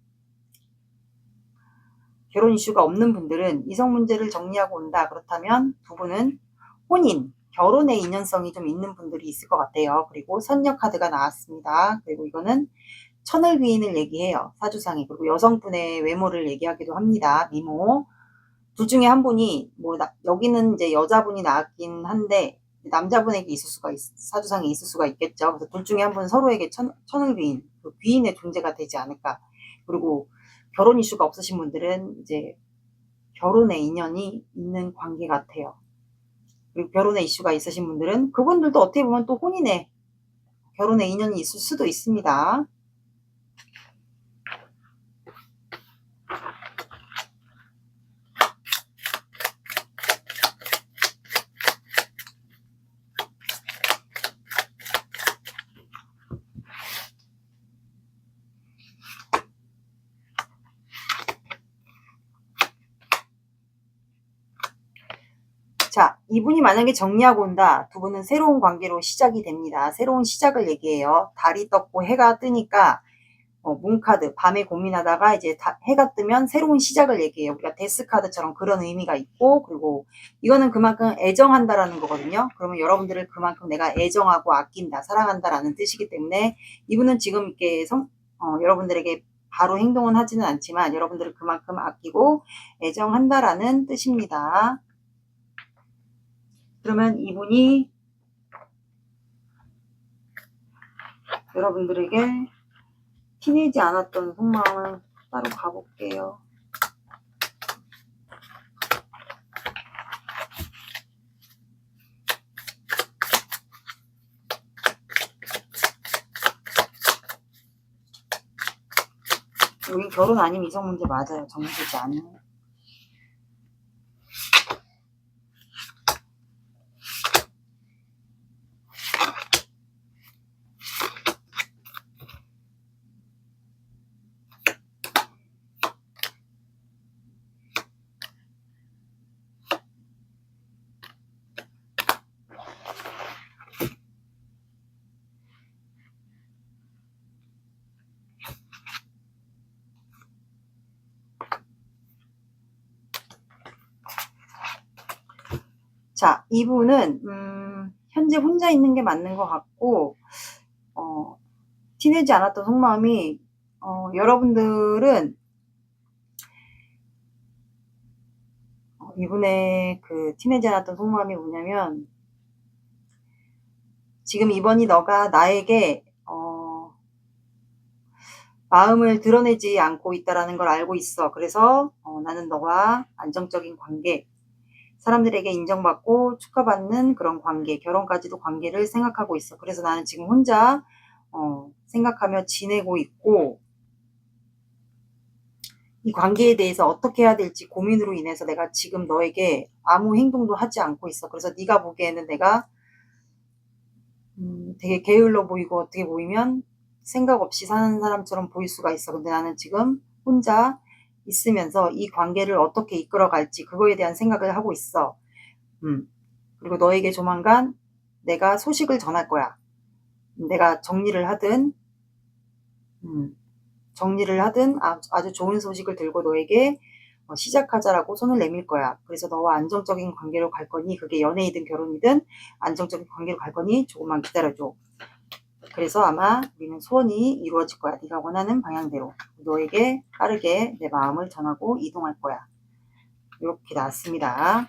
결혼 이슈가 없는 분들은 이성 문제를 정리하고 온다. 그렇다면 두 분은 혼인, 결혼의 인연성이 좀 있는 분들이 있을 것 같아요. 그리고 선녀 카드가 나왔습니다. 그리고 이거는 천을 귀인을 얘기해요. 사주상에. 그리고 여성분의 외모를 얘기하기도 합니다. 미모. 둘 중에 한 분이 여기는 이제 여자분이 나왔긴 한데 남자분에게 사주상에 있을 수가 있겠죠. 그래서 둘 중에 한 분은 서로에게 천을 귀인, 그 귀인의 존재가 되지 않을까. 그리고 결혼 이슈가 없으신 분들은 이제 결혼의 인연이 있는 관계 같아요. 그리고 결혼의 이슈가 있으신 분들은 그분들도 어떻게 보면 또 결혼의 인연이 있을 수도 있습니다. 자, 이분이 만약에 정리하고 온다. 두 분은 새로운 관계로 시작이 됩니다. 새로운 시작을 얘기해요. 달이 떴고 해가 뜨니까 문카드, 밤에 고민하다가 이제 해가 뜨면 새로운 시작을 얘기해요. 우리가 데스카드처럼 그런 의미가 있고, 그리고 이거는 그만큼 애정한다라는 거거든요. 그러면 여러분들을 그만큼 내가 애정하고 아낀다, 사랑한다라는 뜻이기 때문에 이분은 지금 이렇게 여러분들에게 바로 행동은 하지는 않지만 여러분들을 그만큼 아끼고 애정한다라는 뜻입니다. 그러면 이분이 여러분들에게 티내지 않았던 속마음을 따로 가볼게요. 여기 결혼 아니면 이성 문제 맞아요. 정리되지 않아요. 자, 이분은 현재 혼자 있는 게 맞는 것 같고 티내지 않았던 속마음이 여러분들은 이분의 그 티내지 않았던 속마음이 뭐냐면 지금 이번이 너가 나에게 마음을 드러내지 않고 있다라는 걸 알고 있어. 그래서 나는 너와 안정적인 관계, 사람들에게 인정받고 축하받는 그런 관계, 결혼까지도 관계를 생각하고 있어. 그래서 나는 지금 혼자 생각하며 지내고 있고 이 관계에 대해서 어떻게 해야 될지 고민으로 인해서 내가 지금 너에게 아무 행동도 하지 않고 있어. 그래서 네가 보기에는 내가 되게 게을러 보이고 어떻게 보이면 생각 없이 사는 사람처럼 보일 수가 있어. 근데 나는 지금 혼자 있으면서 이 관계를 어떻게 이끌어갈지 그거에 대한 생각을 하고 있어. 그리고 너에게 조만간 내가 소식을 전할 거야. 내가 정리를 하든 아주 좋은 소식을 들고 너에게 시작하자라고 손을 내밀 거야. 그래서 너와 안정적인 관계로 갈 거니 그게 연애이든 결혼이든 안정적인 관계로 갈 거니 조금만 기다려줘. 그래서 아마 우리는 소원이 이루어질 거야. 네가 원하는 방향대로 너에게 빠르게 내 마음을 전하고 이동할 거야. 이렇게 나왔습니다.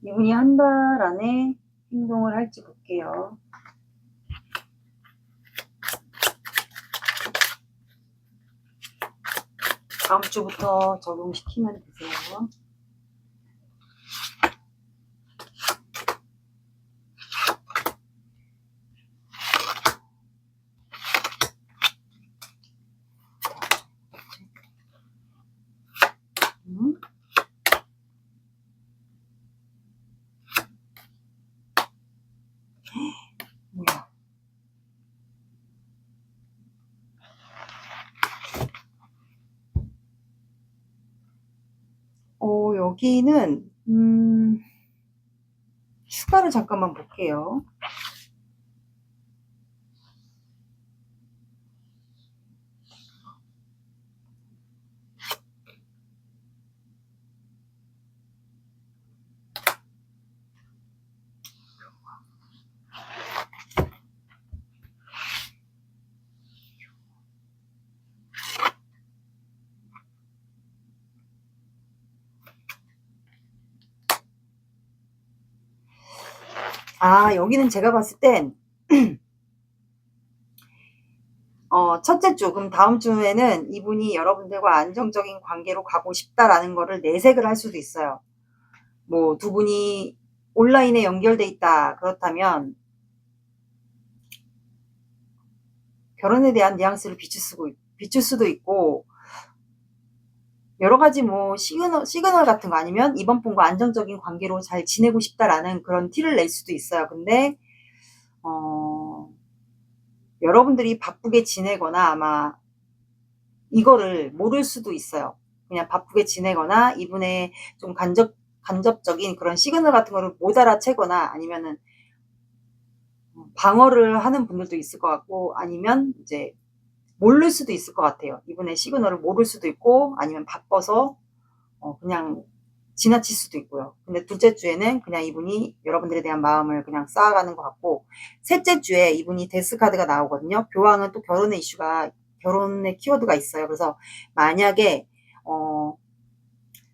이분이 한 달 안에 행동을 할지 볼게요. 다음 주부터 적용시키면 되세요. 뭐야? 여기는 추가를 잠깐만 볼게요. 여기는 제가 봤을 땐 첫째 주, 그럼 다음 주에는 이분이 여러분들과 안정적인 관계로 가고 싶다라는 거를 내색을 할 수도 있어요. 뭐 두 분이 온라인에 연결돼 있다 그렇다면 결혼에 대한 뉘앙스를 비출 수도 있고 여러 가지 뭐 시그널 같은 거 아니면 이번 분과 안정적인 관계로 잘 지내고 싶다라는 그런 티를 낼 수도 있어요. 근데 여러분들이 바쁘게 지내거나 아마 이거를 모를 수도 있어요. 그냥 바쁘게 지내거나 이분의 좀 간접적인 그런 시그널 같은 거를 못 알아채거나 아니면은 방어를 하는 분들도 있을 것 같고 아니면 이제 모를 수도 있을 것 같아요. 이분의 시그널을 모를 수도 있고 아니면 바빠서 그냥 지나칠 수도 있고요. 근데 둘째 주에는 그냥 이분이 여러분들에 대한 마음을 그냥 쌓아가는 것 같고 셋째 주에 이분이 데스 카드가 나오거든요. 교황은 또 결혼의 키워드가 있어요. 그래서 만약에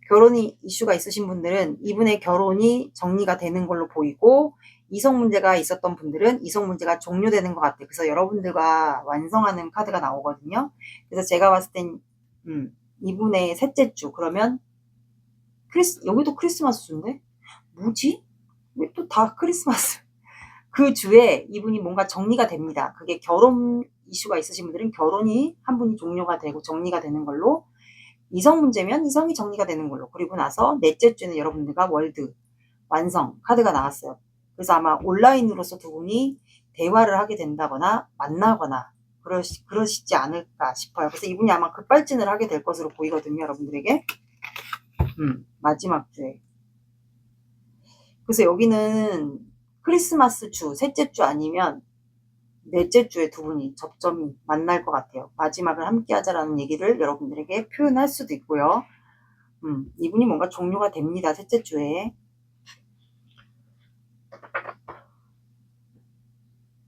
결혼이 이슈가 있으신 분들은 이분의 결혼이 정리가 되는 걸로 보이고 이성 문제가 있었던 분들은 이성 문제가 종료되는 것 같아요. 그래서 여러분들과 완성하는 카드가 나오거든요. 그래서 제가 봤을 땐 이분의 셋째 주 그러면 여기도 크리스마스 주인데? 뭐지? 왜 또 다 크리스마스? 그 주에 이분이 뭔가 정리가 됩니다. 그게 결혼 이슈가 있으신 분들은 결혼이 한 분이 종료가 되고 정리가 되는 걸로 이성 문제면 이성이 정리가 되는 걸로 그리고 나서 넷째 주에는 여러분들과 월드 완성 카드가 나왔어요. 그래서 아마 온라인으로서 두 분이 대화를 하게 된다거나 만나거나 그러시지 않을까 싶어요. 그래서 이분이 아마 급발진을 하게 될 것으로 보이거든요. 여러분들에게. 마지막 주에. 그래서 여기는 크리스마스 주, 셋째 주 아니면 넷째 주에 두 분이 접점이 만날 것 같아요. 마지막을 함께 하자라는 얘기를 여러분들에게 표현할 수도 있고요. 이분이 뭔가 종료가 됩니다. 셋째 주에.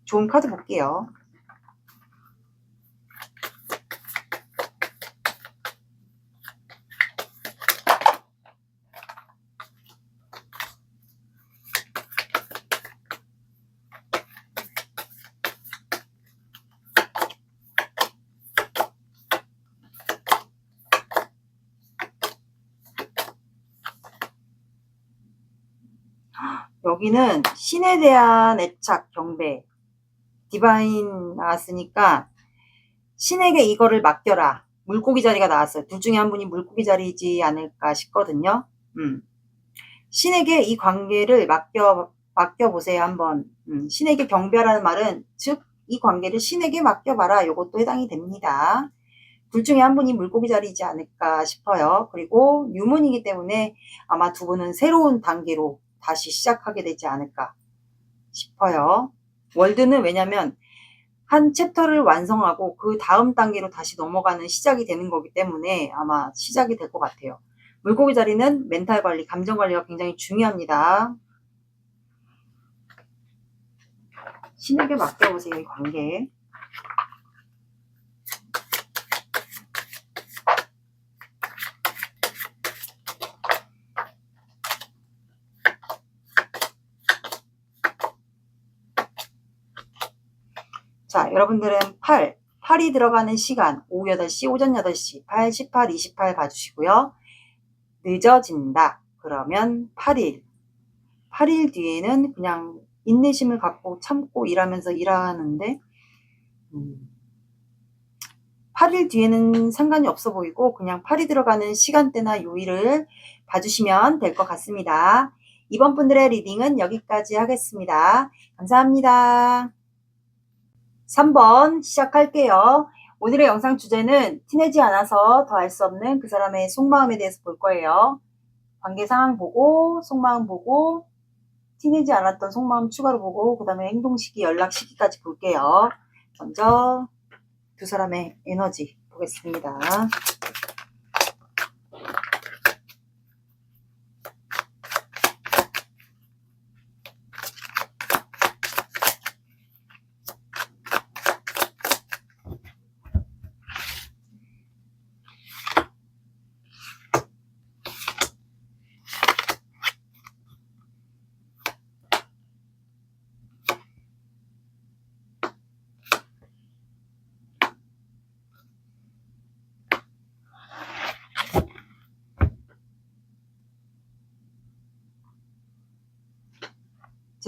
좋은 카드 볼게요. 여기는 신에 대한 애착, 경배, 디바인 나왔으니까 신에게 이거를 맡겨라. 물고기 자리가 나왔어요. 둘 중에 한 분이 물고기 자리이지 않을까 싶거든요. 신에게 이 관계를 맡겨보세요. 한번. 신에게 경배하라는 말은 즉 이 관계를 신에게 맡겨봐라. 이것도 해당이 됩니다. 둘 중에 한 분이 물고기 자리이지 않을까 싶어요. 그리고 유문이기 때문에 아마 두 분은 새로운 단계로 다시 시작하게 되지 않을까 싶어요. 월드는 왜냐면 한 챕터를 완성하고 그 다음 단계로 다시 넘어가는 시작이 되는 거기 때문에 아마 시작이 될 것 같아요. 물고기 자리는 멘탈 관리, 감정 관리가 굉장히 중요합니다. 신에게 맡겨보세요, 이 관계. 자, 여러분들은 8이 들어가는 시간, 오후 8시, 오전 8시, 8, 18, 28 봐주시고요. 늦어진다. 그러면 8일. 8일 뒤에는 그냥 인내심을 갖고 참고 일하면서 일하는데 8일 뒤에는 상관이 없어 보이고 그냥 8이 들어가는 시간대나 요일을 봐주시면 될 것 같습니다. 이번 분들의 리딩은 여기까지 하겠습니다. 감사합니다. 3번 시작할게요. 오늘의 영상 주제는 티내지 않아서 더 알 수 없는 그 사람의 속마음에 대해서 볼 거예요. 관계 상황 보고 속마음 보고 티내지 않았던 속마음 추가로 보고 그 다음에 행동 시기, 연락 시기까지 볼게요. 먼저 두 사람의 에너지 보겠습니다.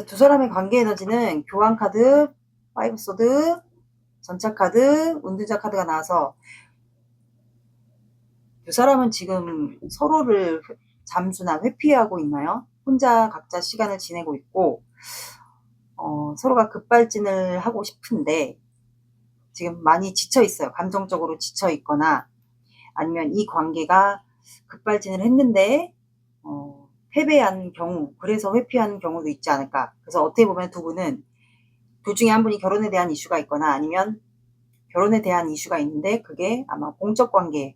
두 사람의 관계 에너지는 교환 카드, 5 소드, 전차 카드, 운두자 카드가 나와서 두 사람은 지금 서로를 잠수나 회피하고 있나요? 혼자 각자 시간을 지내고 있고 서로가 급발진을 하고 싶은데 지금 많이 지쳐 있어요. 감정적으로 지쳐 있거나 아니면 이 관계가 급발진을 했는데 패배한 경우, 그래서 회피한 경우도 있지 않을까. 그래서 어떻게 보면 두 분은 둘 중에 한 분이 결혼에 대한 이슈가 있거나 아니면 결혼에 대한 이슈가 있는데 그게 아마 공적 관계,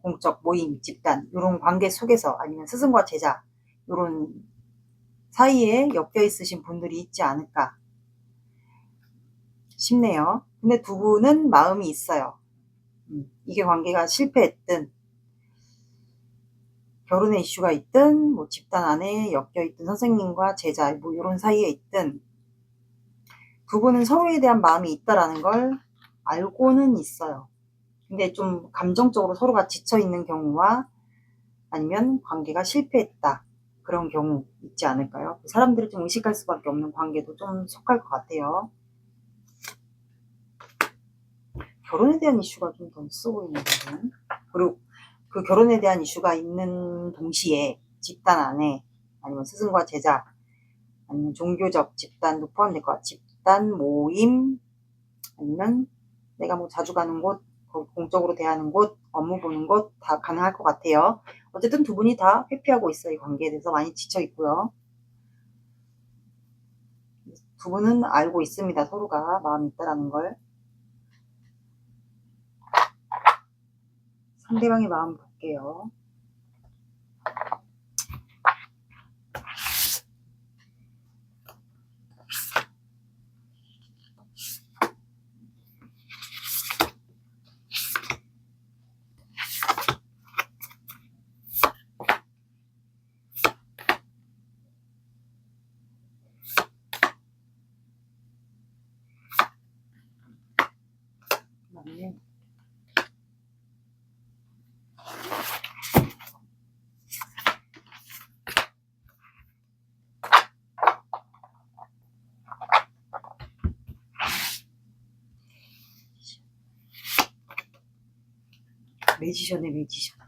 공적 모임, 집단 이런 관계 속에서 아니면 스승과 제자 이런 사이에 엮여 있으신 분들이 있지 않을까 싶네요. 근데 두 분은 마음이 있어요. 이게 관계가 실패했든 결혼의 이슈가 있든 뭐 집단 안에 엮여 있든 선생님과 제자 뭐 이런 사이에 있든 두 분은 서로에 대한 마음이 있다라는 걸 알고는 있어요. 근데 좀 감정적으로 서로가 지쳐 있는 경우와 아니면 관계가 실패했다 그런 경우 있지 않을까요? 사람들이 좀 의식할 수밖에 없는 관계도 좀 속할 것 같아요. 결혼에 대한 이슈가 좀 더 있어 보이는 거는. 그리고 그 결혼에 대한 이슈가 있는 동시에 집단 안에 아니면 스승과 제자 아니면 종교적 집단도 포함될 것 같아요. 집단 모임 아니면 내가 뭐 자주 가는 곳, 공적으로 대하는 곳, 업무 보는 곳 다 가능할 것 같아요. 어쨌든 두 분이 다 회피하고 있어요. 이 관계에 대해서 많이 지쳐 있고요. 두 분은 알고 있습니다. 서로가 마음이 있다라는 걸. 상대방의 마음 볼게요. 맞네. 매지션에 매지션.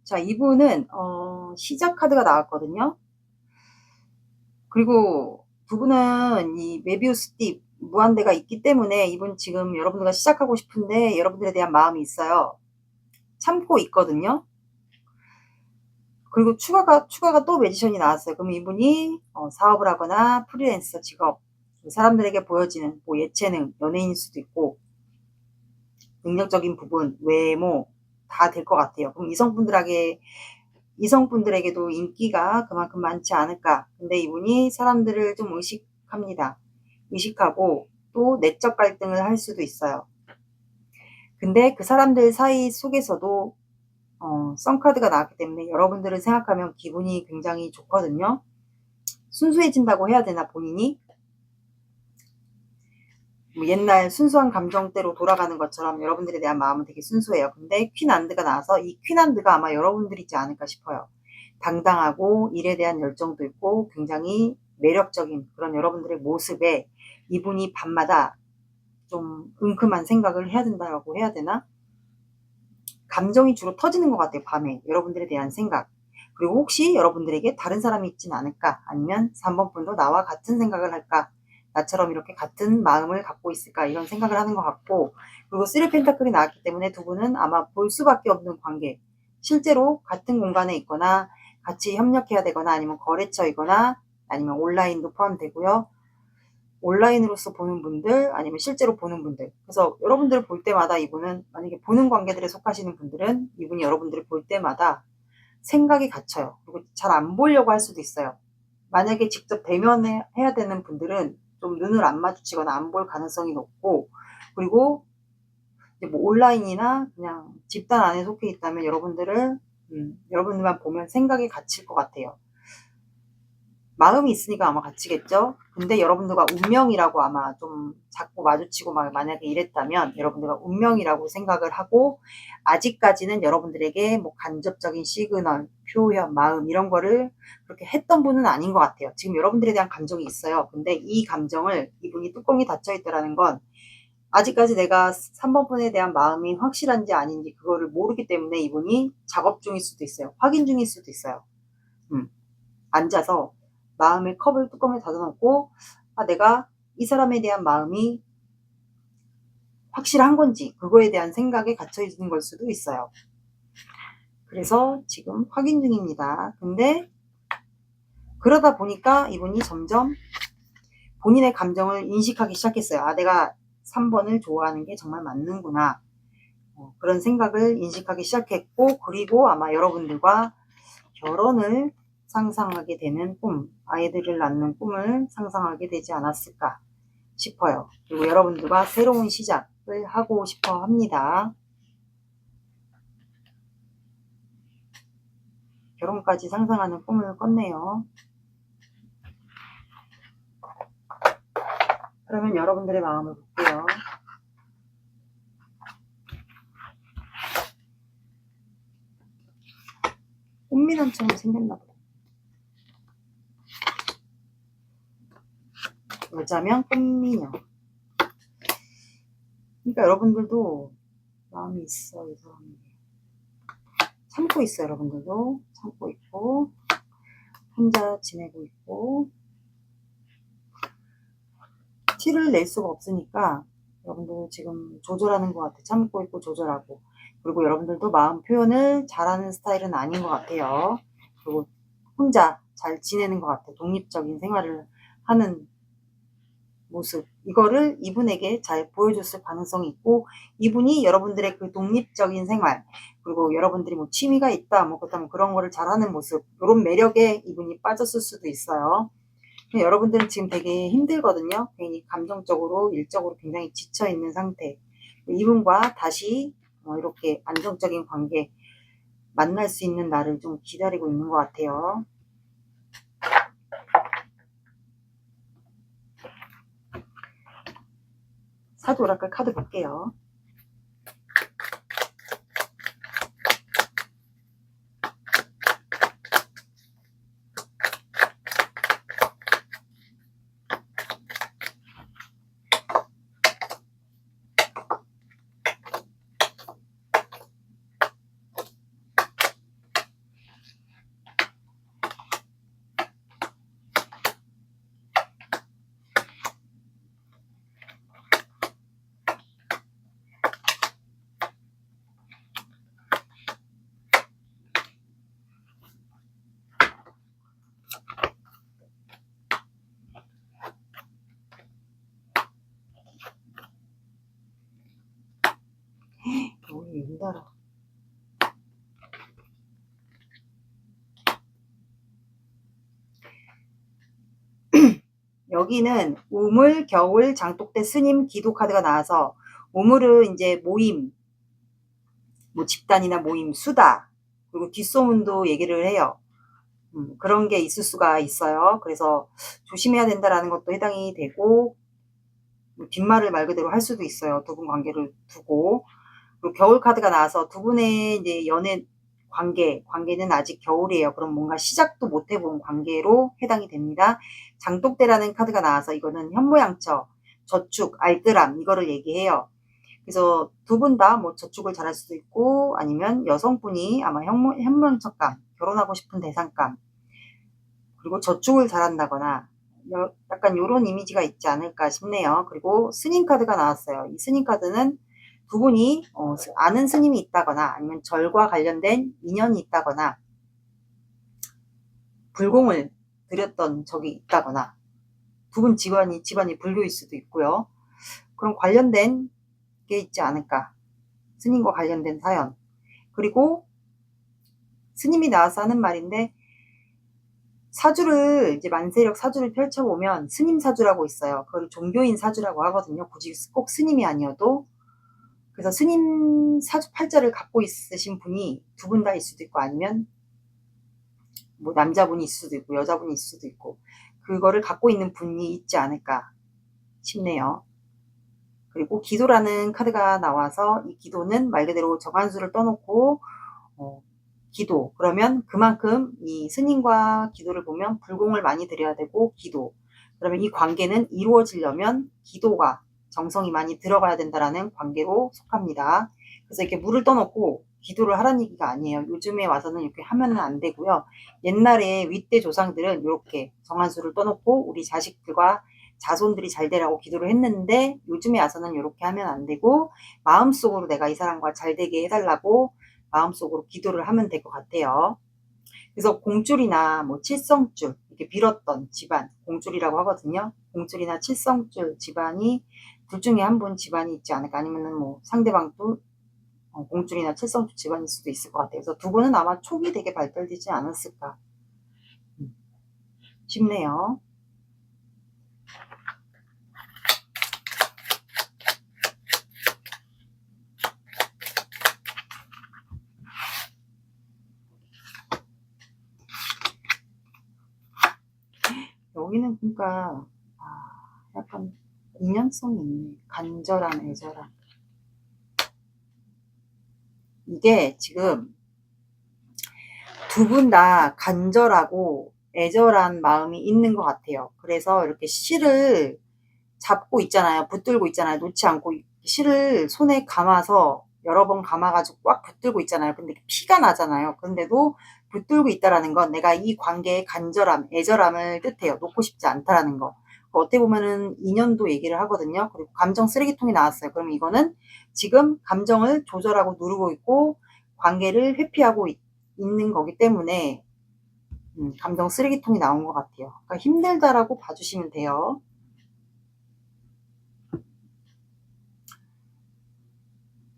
자, 이분은 시작 카드가 나왔거든요. 그리고 두 분은 이 메비우스 띠 무한대가 있기 때문에 이분 지금 여러분들과 시작하고 싶은데 여러분들에 대한 마음이 있어요. 참고 있거든요. 그리고 추가가 또 매지션이 나왔어요. 그럼 이분이 사업을 하거나 프리랜서 직업, 사람들에게 보여지는 뭐 예체능, 연예인일 수도 있고 능력적인 부분, 외모 다 될 것 같아요. 그럼 이성분들에게도 인기가 그만큼 많지 않을까. 근데 이분이 사람들을 좀 의식합니다. 의식하고 또 내적 갈등을 할 수도 있어요. 근데 그 사람들 사이 속에서도 썬카드가 나왔기 때문에 여러분들을 생각하면 기분이 굉장히 좋거든요. 순수해진다고 해야 되나 본인이? 뭐 옛날 순수한 감정대로 돌아가는 것처럼 여러분들에 대한 마음은 되게 순수해요. 근데 퀸안드가 나와서 이 퀸안드가 아마 여러분들이지 않을까 싶어요. 당당하고 일에 대한 열정도 있고 굉장히 매력적인 그런 여러분들의 모습에 이분이 밤마다 좀 은큼한 생각을 해야 된다고 해야 되나? 감정이 주로 터지는 것 같아요. 밤에 여러분들에 대한 생각. 그리고 혹시 여러분들에게 다른 사람이 있진 않을까? 아니면 3번 분도 나와 같은 생각을 할까? 나처럼 이렇게 같은 마음을 갖고 있을까? 이런 생각을 하는 것 같고, 그리고 3 펜타클이 나왔기 때문에 두 분은 아마 볼 수밖에 없는 관계, 실제로 같은 공간에 있거나 같이 협력해야 되거나 아니면 거래처이거나 아니면 온라인도 포함되고요. 온라인으로서 보는 분들 아니면 실제로 보는 분들, 그래서 여러분들을 볼 때마다 이분은 만약에 보는 관계들에 속하시는 분들은 이분이 여러분들을 볼 때마다 생각이 갇혀요. 그리고 잘 안 보려고 할 수도 있어요. 만약에 직접 대면해야 되는 분들은 좀 눈을 안 마주치거나 안 볼 가능성이 높고, 그리고 이제 뭐 온라인이나 그냥 집단 안에 속해 있다면 여러분들만 보면 생각이 갇힐 것 같아요. 마음이 있으니까 아마 갇히겠죠. 근데 여러분들과 운명이라고 아마 좀 자꾸 마주치고 만약에 이랬다면 여러분들과 운명이라고 생각을 하고, 아직까지는 여러분들에게 뭐 간접적인 시그널, 표현, 마음 이런 거를 그렇게 했던 분은 아닌 것 같아요. 지금 여러분들에 대한 감정이 있어요. 근데 이 감정을 이분이 뚜껑이 닫혀 있다라는 건 아직까지 내가 3번 분에 대한 마음이 확실한지 아닌지 그거를 모르기 때문에 이분이 작업 중일 수도 있어요. 확인 중일 수도 있어요. 앉아서 마음의 컵을 뚜껑을 닫아놓고, 내가 이 사람에 대한 마음이 확실한 건지 그거에 대한 생각에 갇혀 있는 걸 수도 있어요. 그래서 지금 확인 중입니다. 근데 그러다 보니까 이분이 점점 본인의 감정을 인식하기 시작했어요. 내가 3번을 좋아하는 게 정말 맞는구나. 그런 생각을 인식하기 시작했고, 그리고 아마 여러분들과 결혼을 상상하게 되는 꿈, 아이들을 낳는 꿈을 상상하게 되지 않았을까 싶어요. 그리고 여러분들과 새로운 시작을 하고 싶어 합니다. 결혼까지 상상하는 꿈을 꿨네요. 그러면 여러분들의 마음을 볼게요. 꽃미남처럼 생겼나 보다. 여자면 꽃미녀. 그러니까 여러분들도 마음이 있어, 이 사람이. 참고 있어, 여러분들도. 참고 있고, 혼자 지내고 있고, 티를 낼 수가 없으니까 여러분들 지금 조절하는 것 같아. 참고 있고 조절하고. 그리고 여러분들도 마음 표현을 잘하는 스타일은 아닌 것 같아요. 그리고 혼자 잘 지내는 것 같아. 독립적인 생활을 하는 모습. 이거를 이분에게 잘 보여줬을 가능성이 있고, 이분이 여러분들의 그 독립적인 생활, 그리고 여러분들이 뭐 취미가 있다, 뭐 그렇다면 그런 거를 잘하는 모습, 이런 매력에 이분이 빠졌을 수도 있어요. 여러분들은 지금 되게 힘들거든요. 괜히 감정적으로, 일적으로 굉장히 지쳐있는 상태. 이분과 다시 이렇게 안정적인 관계, 만날 수 있는 날을 좀 기다리고 있는 것 같아요. 사주 오라클 카드 볼게요. 오이 윤달아. 여기는 우물, 겨울, 장독대, 스님, 기도 카드가 나와서, 우물은 이제 모임, 뭐 집단이나 모임, 수다, 그리고 뒷소문도 얘기를 해요. 그런 게 있을 수가 있어요. 그래서 조심해야 된다라는 것도 해당이 되고, 뭐 뒷말을 말 그대로 할 수도 있어요. 두 분 관계를 두고. 그리고 겨울 카드가 나와서 두 분의 이제 연애 관계는 아직 겨울이에요. 그럼 뭔가 시작도 못 해본 관계로 해당이 됩니다. 장독대라는 카드가 나와서 이거는 현모양처, 저축, 알뜰함 이거를 얘기해요. 그래서 두 분 다 뭐 저축을 잘할 수도 있고, 아니면 여성분이 아마 현모양처감, 결혼하고 싶은 대상감, 그리고 저축을 잘한다거나 약간 이런 이미지가 있지 않을까 싶네요. 그리고 스님 카드가 나왔어요. 이 스님 카드는 두 분이 아는 스님이 있다거나, 아니면 절과 관련된 인연이 있다거나, 불공을 들였던 적이 있다거나, 두 분 집안이 불교일 수도 있고요. 그런 관련된 게 있지 않을까. 스님과 관련된 사연. 그리고 스님이 나와서 하는 말인데, 사주를 이제 만세력 사주를 펼쳐보면 스님 사주라고 있어요. 그걸 종교인 사주라고 하거든요. 굳이 꼭 스님이 아니어도. 그래서 스님 사주 팔자를 갖고 있으신 분이 두 분 다일 수도 있고 아니면 뭐 남자분이 있을 수도 있고 여자분이 있을 수도 있고 그거를 갖고 있는 분이 있지 않을까 싶네요. 그리고 기도라는 카드가 나와서 이 기도는 말 그대로 정한수를 떠놓고 기도 그러면 그만큼 이 스님과 기도를 보면 불공을 많이 드려야 되고 기도 그러면 이 관계는 이루어지려면 기도가 정성이 많이 들어가야 된다라는 관계로 속합니다. 그래서 이렇게 물을 떠놓고 기도를 하라는 얘기가 아니에요. 요즘에 와서는 이렇게 하면은 안 되고요. 옛날에 윗대 조상들은 이렇게 정한수를 떠놓고 우리 자식들과 자손들이 잘 되라고 기도를 했는데 요즘에 와서는 이렇게 하면 안 되고 마음속으로 내가 이 사람과 잘 되게 해달라고 마음속으로 기도를 하면 될 것 같아요. 그래서 공줄이나 뭐 칠성줄 이렇게 빌었던 집안 공줄이라고 하거든요. 공줄이나 칠성줄 집안이 둘 중에 한 분 집안이 있지 않을까 아니면은 뭐 상대방도 공줄이나 칠성줄 집안일 수도 있을 것 같아요. 그래서 두 분은 아마 촉이 되게 발달되지 않았을까 싶네요. 여기는 그러니까 약간 인연성이 있네. 간절한 애절한. 이게 지금 두 분 다 간절하고 애절한 마음이 있는 것 같아요. 그래서 이렇게 실을 잡고 있잖아요. 붙들고 있잖아요. 놓지 않고 실을 손에 감아서 여러 번 감아가지고 꽉 붙들고 있잖아요. 근데 피가 나잖아요. 근데도 붙들고 있다라는 건 내가 이 관계의 간절함, 애절함을 뜻해요. 놓고 싶지 않다라는 거. 어떻게 보면은 인연도 얘기를 하거든요. 그리고 감정 쓰레기통이 나왔어요. 그럼 이거는 지금 감정을 조절하고 누르고 있고 관계를 회피하고 있는 거기 때문에 감정 쓰레기통이 나온 것 같아요. 그러니까 힘들다라고 봐주시면 돼요.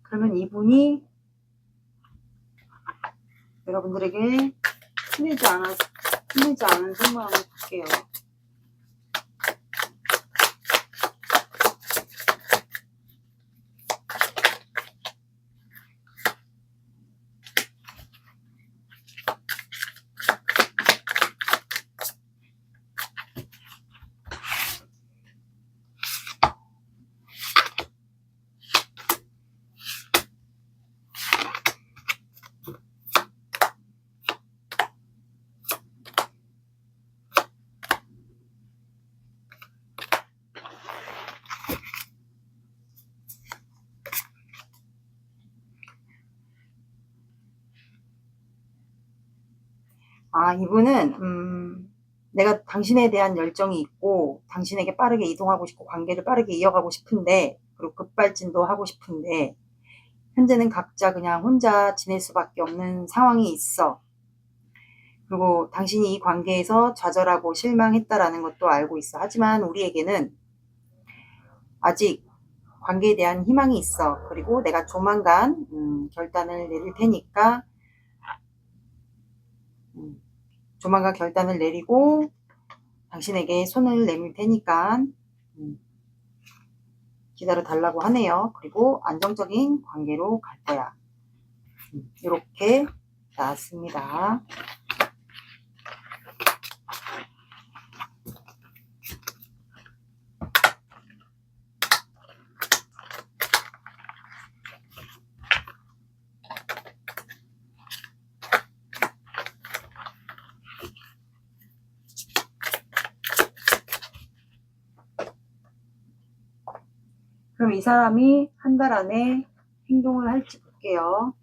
그러면 이분이 여러분들에게 힘들지 않은 속마음을 볼게요. 이분은 내가 당신에 대한 열정이 있고 당신에게 빠르게 이동하고 싶고 관계를 빠르게 이어가고 싶은데 그리고 급발진도 하고 싶은데 현재는 각자 그냥 혼자 지낼 수밖에 없는 상황이 있어. 그리고 당신이 이 관계에서 좌절하고 실망했다라는 것도 알고 있어. 하지만 우리에게는 아직 관계에 대한 희망이 있어. 그리고 내가 조만간 결단을 내릴 테니까 조만간 결단을 내리고 당신에게 손을 내밀 테니까 기다려 달라고 하네요. 그리고 안정적인 관계로 갈 거야. 이렇게 나왔습니다. 그럼 이 사람이 한 달 안에 행동을 할지 볼게요.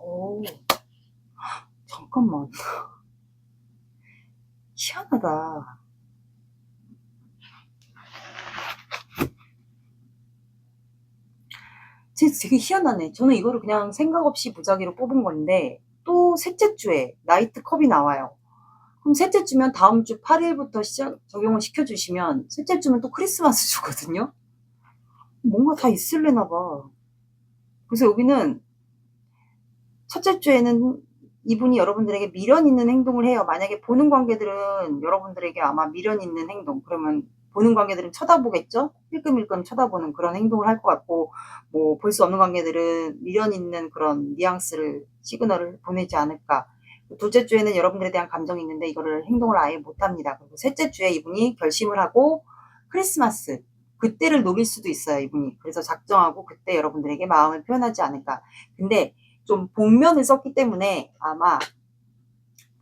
오, 잠깐만. 희한하다. 진짜 되게 희한하네. 저는 이거를 그냥 생각 없이 무작위로 뽑은 건데 또 셋째 주에 나이트 컵이 나와요. 그럼 셋째 주면 다음 주 8일부터 적용을 시켜주시면 셋째 주면 또 크리스마스 주거든요. 뭔가 다 있을래나 봐. 그래서 여기는 첫째 주에는 이분이 여러분들에게 미련 있는 행동을 해요. 만약에 보는 관계들은 여러분들에게 아마 미련 있는 행동, 그러면 보는 관계들은 쳐다보겠죠? 힐끔힐끔 쳐다보는 그런 행동을 할 것 같고, 뭐 볼 수 없는 관계들은 미련 있는 그런 뉘앙스를, 시그널을 보내지 않을까. 둘째 주에는 여러분들에 대한 감정이 있는데 이거를 행동을 아예 못합니다. 그리고 셋째 주에 이분이 결심을 하고 크리스마스, 그때를 노릴 수도 있어요, 이분이. 그래서 작정하고 그때 여러분들에게 마음을 표현하지 않을까. 근데 좀 복면을 썼기 때문에 아마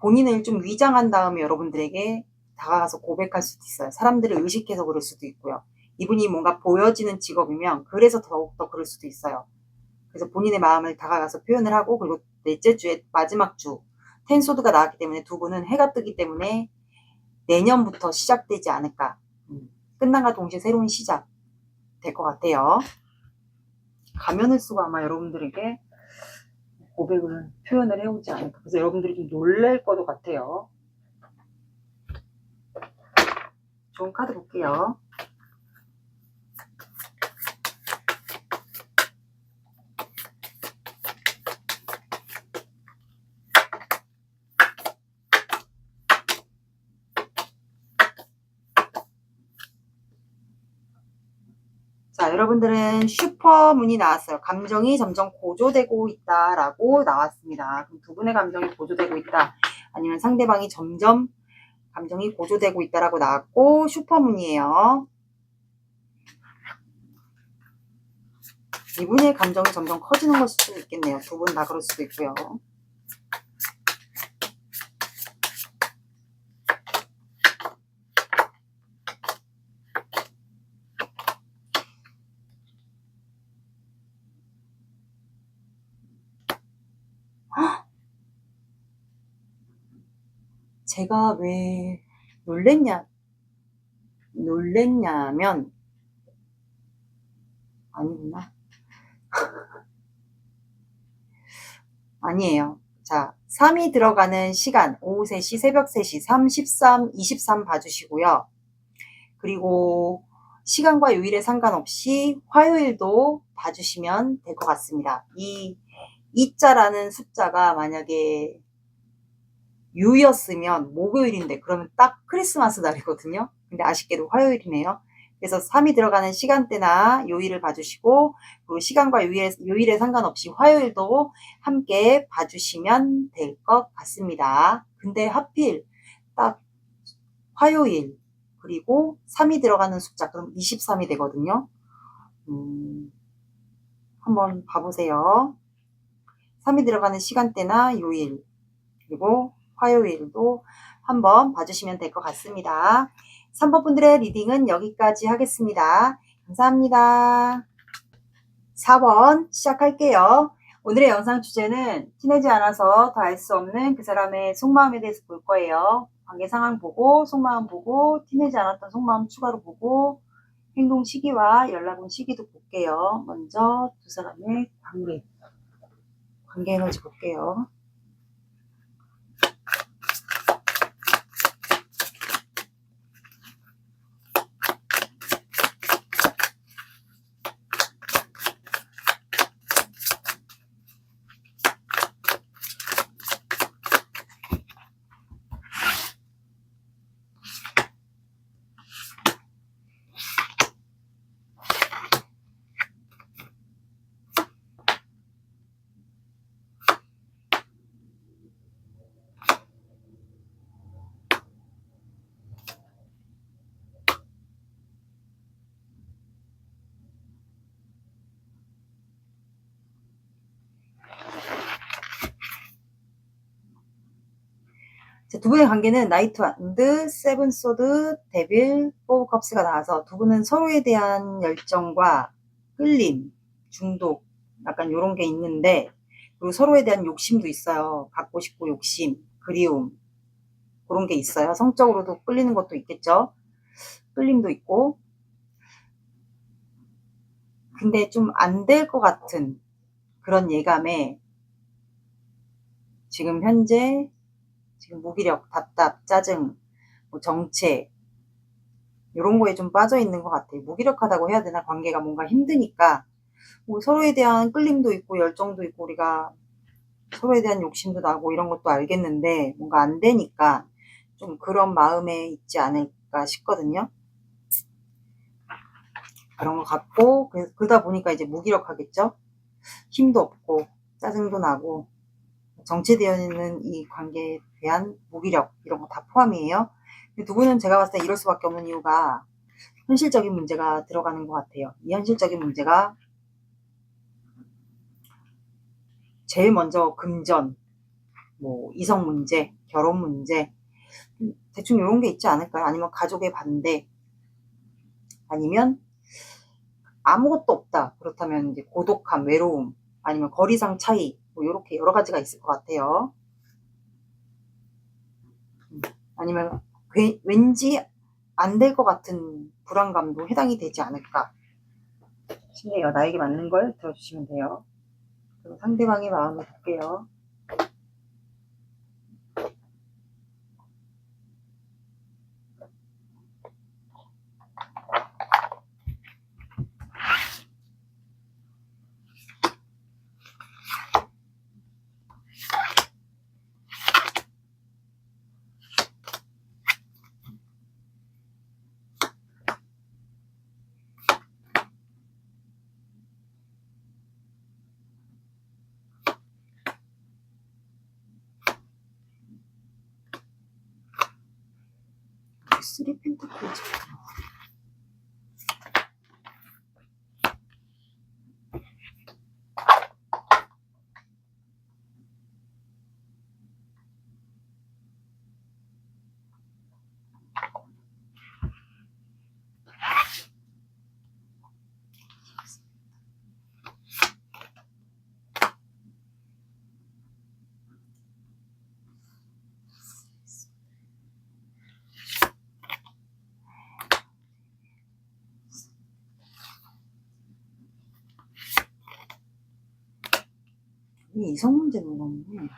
본인을 좀 위장한 다음에 여러분들에게 다가가서 고백할 수도 있어요. 사람들을 의식해서 그럴 수도 있고요. 이분이 뭔가 보여지는 직업이면 그래서 더욱더 그럴 수도 있어요. 그래서 본인의 마음을 다가가서 표현을 하고, 그리고 넷째 주에 마지막 주 텐소드가 나왔기 때문에 두 분은 해가 뜨기 때문에 내년부터 시작되지 않을까. 끝남과 동시에 새로운 시작 될 것 같아요. 가면을 쓰고 아마 여러분들에게 고백을 표현을 해오지 않을까. 그래서 여러분들이 좀 놀랄 것도 같아요. 좋은 카드 볼게요. 자, 여러분들은 슈퍼문이 나왔어요. 감정이 점점 고조되고 있다라고 나왔습니다. 그럼 두 분의 감정이 고조되고 있다, 아니면 상대방이 점점 감정이 고조되고 있다라고 나왔고, 슈퍼문이에요. 이분의 감정이 점점 커지는 것일 수도 있겠네요. 두 분 다 그럴 수도 있고요. 제가 왜 놀랬냐면, 아니구나. 아니에요. 자, 3이 들어가는 시간, 오후 3시, 새벽 3시, 33, 23 봐주시고요. 그리고 시간과 요일에 상관없이 화요일도 봐주시면 될 것 같습니다. 이 2자라는 숫자가 만약에 유였으면 목요일인데 그러면 딱 크리스마스 날이거든요. 근데 아쉽게도 화요일이네요. 그래서 3이 들어가는 시간대나 요일을 봐주시고, 그리고 시간과 요일에 상관없이 화요일도 함께 봐주시면 될 것 같습니다. 근데 하필 딱 화요일, 그리고 3이 들어가는 숫자, 그럼 23이 되거든요. 한번 봐보세요. 3이 들어가는 시간대나 요일, 그리고 화요일도 한번 봐주시면 될 것 같습니다. 3번 분들의 리딩은 여기까지 하겠습니다. 감사합니다. 4번 시작할게요. 오늘의 영상 주제는 티내지 않아서 더 알 수 없는 그 사람의 속마음에 대해서 볼 거예요. 관계 상황 보고, 속마음 보고, 티내지 않았던 속마음 추가로 보고, 행동 시기와 연락 온 시기도 볼게요. 먼저 두 사람의 관계 에너지 볼게요. 두 분의 관계는 나이트 완드, 세븐 소드, 데빌, 포브 컵스가 나와서 두 분은 서로에 대한 열정과 끌림, 중독, 약간 이런 게 있는데, 그리고 서로에 대한 욕심도 있어요. 갖고 싶고 욕심, 그리움, 그런 게 있어요. 성적으로도 끌리는 것도 있겠죠. 끌림도 있고, 근데 좀 안 될 것 같은 그런 예감에 지금 현재 지금 무기력, 답답, 짜증, 뭐 정체 이런 거에 좀 빠져 있는 것 같아요. 무기력하다고 해야 되나? 관계가 뭔가 힘드니까 뭐 서로에 대한 끌림도 있고 열정도 있고 우리가 서로에 대한 욕심도 나고 이런 것도 알겠는데 뭔가 안 되니까 좀 그런 마음에 있지 않을까 싶거든요. 그런 것 같고 그러다 보니까 이제 무기력하겠죠. 힘도 없고 짜증도 나고 정체되어 있는 이 관계에 대한 무기력 이런 거 다 포함이에요. 근데 두 분은 제가 봤을 때 이럴 수밖에 없는 이유가 현실적인 문제가 들어가는 것 같아요. 이 현실적인 문제가 제일 먼저 금전, 뭐 이성 문제, 결혼 문제 대충 이런 게 있지 않을까요? 아니면 가족의 반대, 아니면 아무것도 없다. 그렇다면 이제 고독함, 외로움, 아니면 거리상 차이, 뭐 이렇게 여러 가지가 있을 것 같아요. 아니면 왠지 안 될 것 같은 불안감도 해당이 되지 않을까 싶네요. 나에게 맞는 걸 들어주시면 돼요. 그리고 상대방의 마음을 볼게요. 쓰리 펜타클이죠. 이 이성 문제 물었네.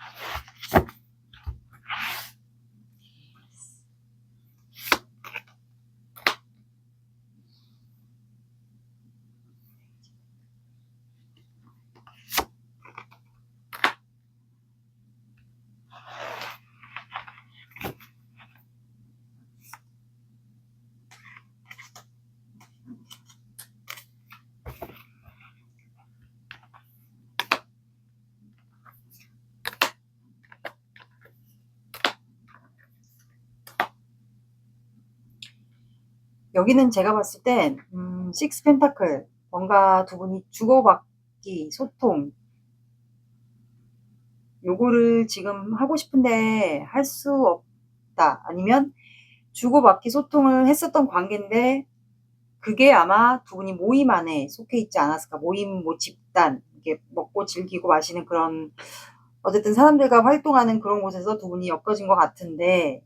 여기는 제가 봤을 땐 식스 펜타클 뭔가 두 분이 주고받기 소통 요거를 지금 하고 싶은데 할 수 없다. 아니면 주고받기 소통을 했었던 관계인데 그게 아마 두 분이 모임 안에 속해 있지 않았을까. 모임, 뭐 집단, 이렇게 먹고 즐기고 마시는 그런 어쨌든 사람들과 활동하는 그런 곳에서 두 분이 엮여진 것 같은데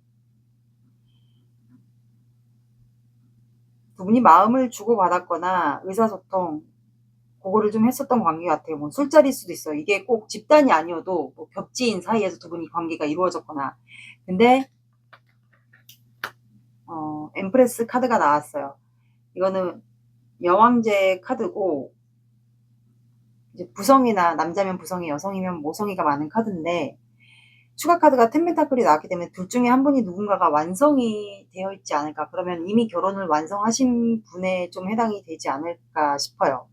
두 분이 마음을 주고받았거나 의사소통 그거를 좀 했었던 관계 같아요. 뭐 술자리일 수도 있어요. 이게 꼭 집단이 아니어도 뭐 겹지인 사이에서 두 분이 관계가 이루어졌거나. 근데 엠프레스 카드가 나왔어요. 이거는 여왕제 카드고 이제 부성이나 남자면 부성이 여성이면 모성이가 많은 카드인데 추가 카드가 텐펜타클이 나왔기 때문에 둘 중에 한 분이 누군가가 완성이 되어 있지 않을까. 그러면 이미 결혼을 완성하신 분에 좀 해당이 되지 않을까 싶어요.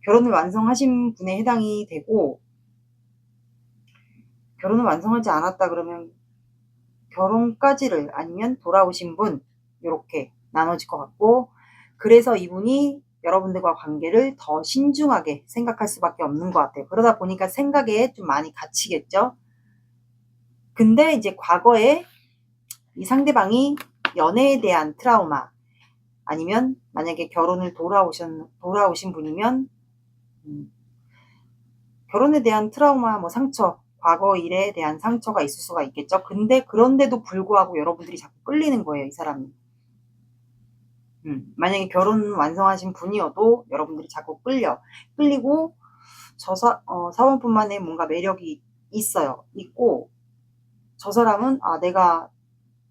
결혼을 완성하신 분에 해당이 되고 결혼을 완성하지 않았다 그러면 결혼까지를 아니면 돌아오신 분 이렇게 나눠질 것 같고 그래서 이분이 여러분들과 관계를 더 신중하게 생각할 수밖에 없는 것 같아요. 그러다 보니까 생각에 좀 많이 갇히겠죠. 근데 이제 과거에 이 상대방이 연애에 대한 트라우마 아니면 만약에 결혼을 돌아오신 분이면 결혼에 대한 트라우마, 뭐 상처, 과거 일에 대한 상처가 있을 수가 있겠죠. 근데 그런데도 불구하고 여러분들이 자꾸 끌리는 거예요, 이 사람이. 만약에 결혼 완성하신 분이어도 여러분들이 자꾸 끌리고 사원뿐만의 뭔가 매력이 있고, 저 사람은 내가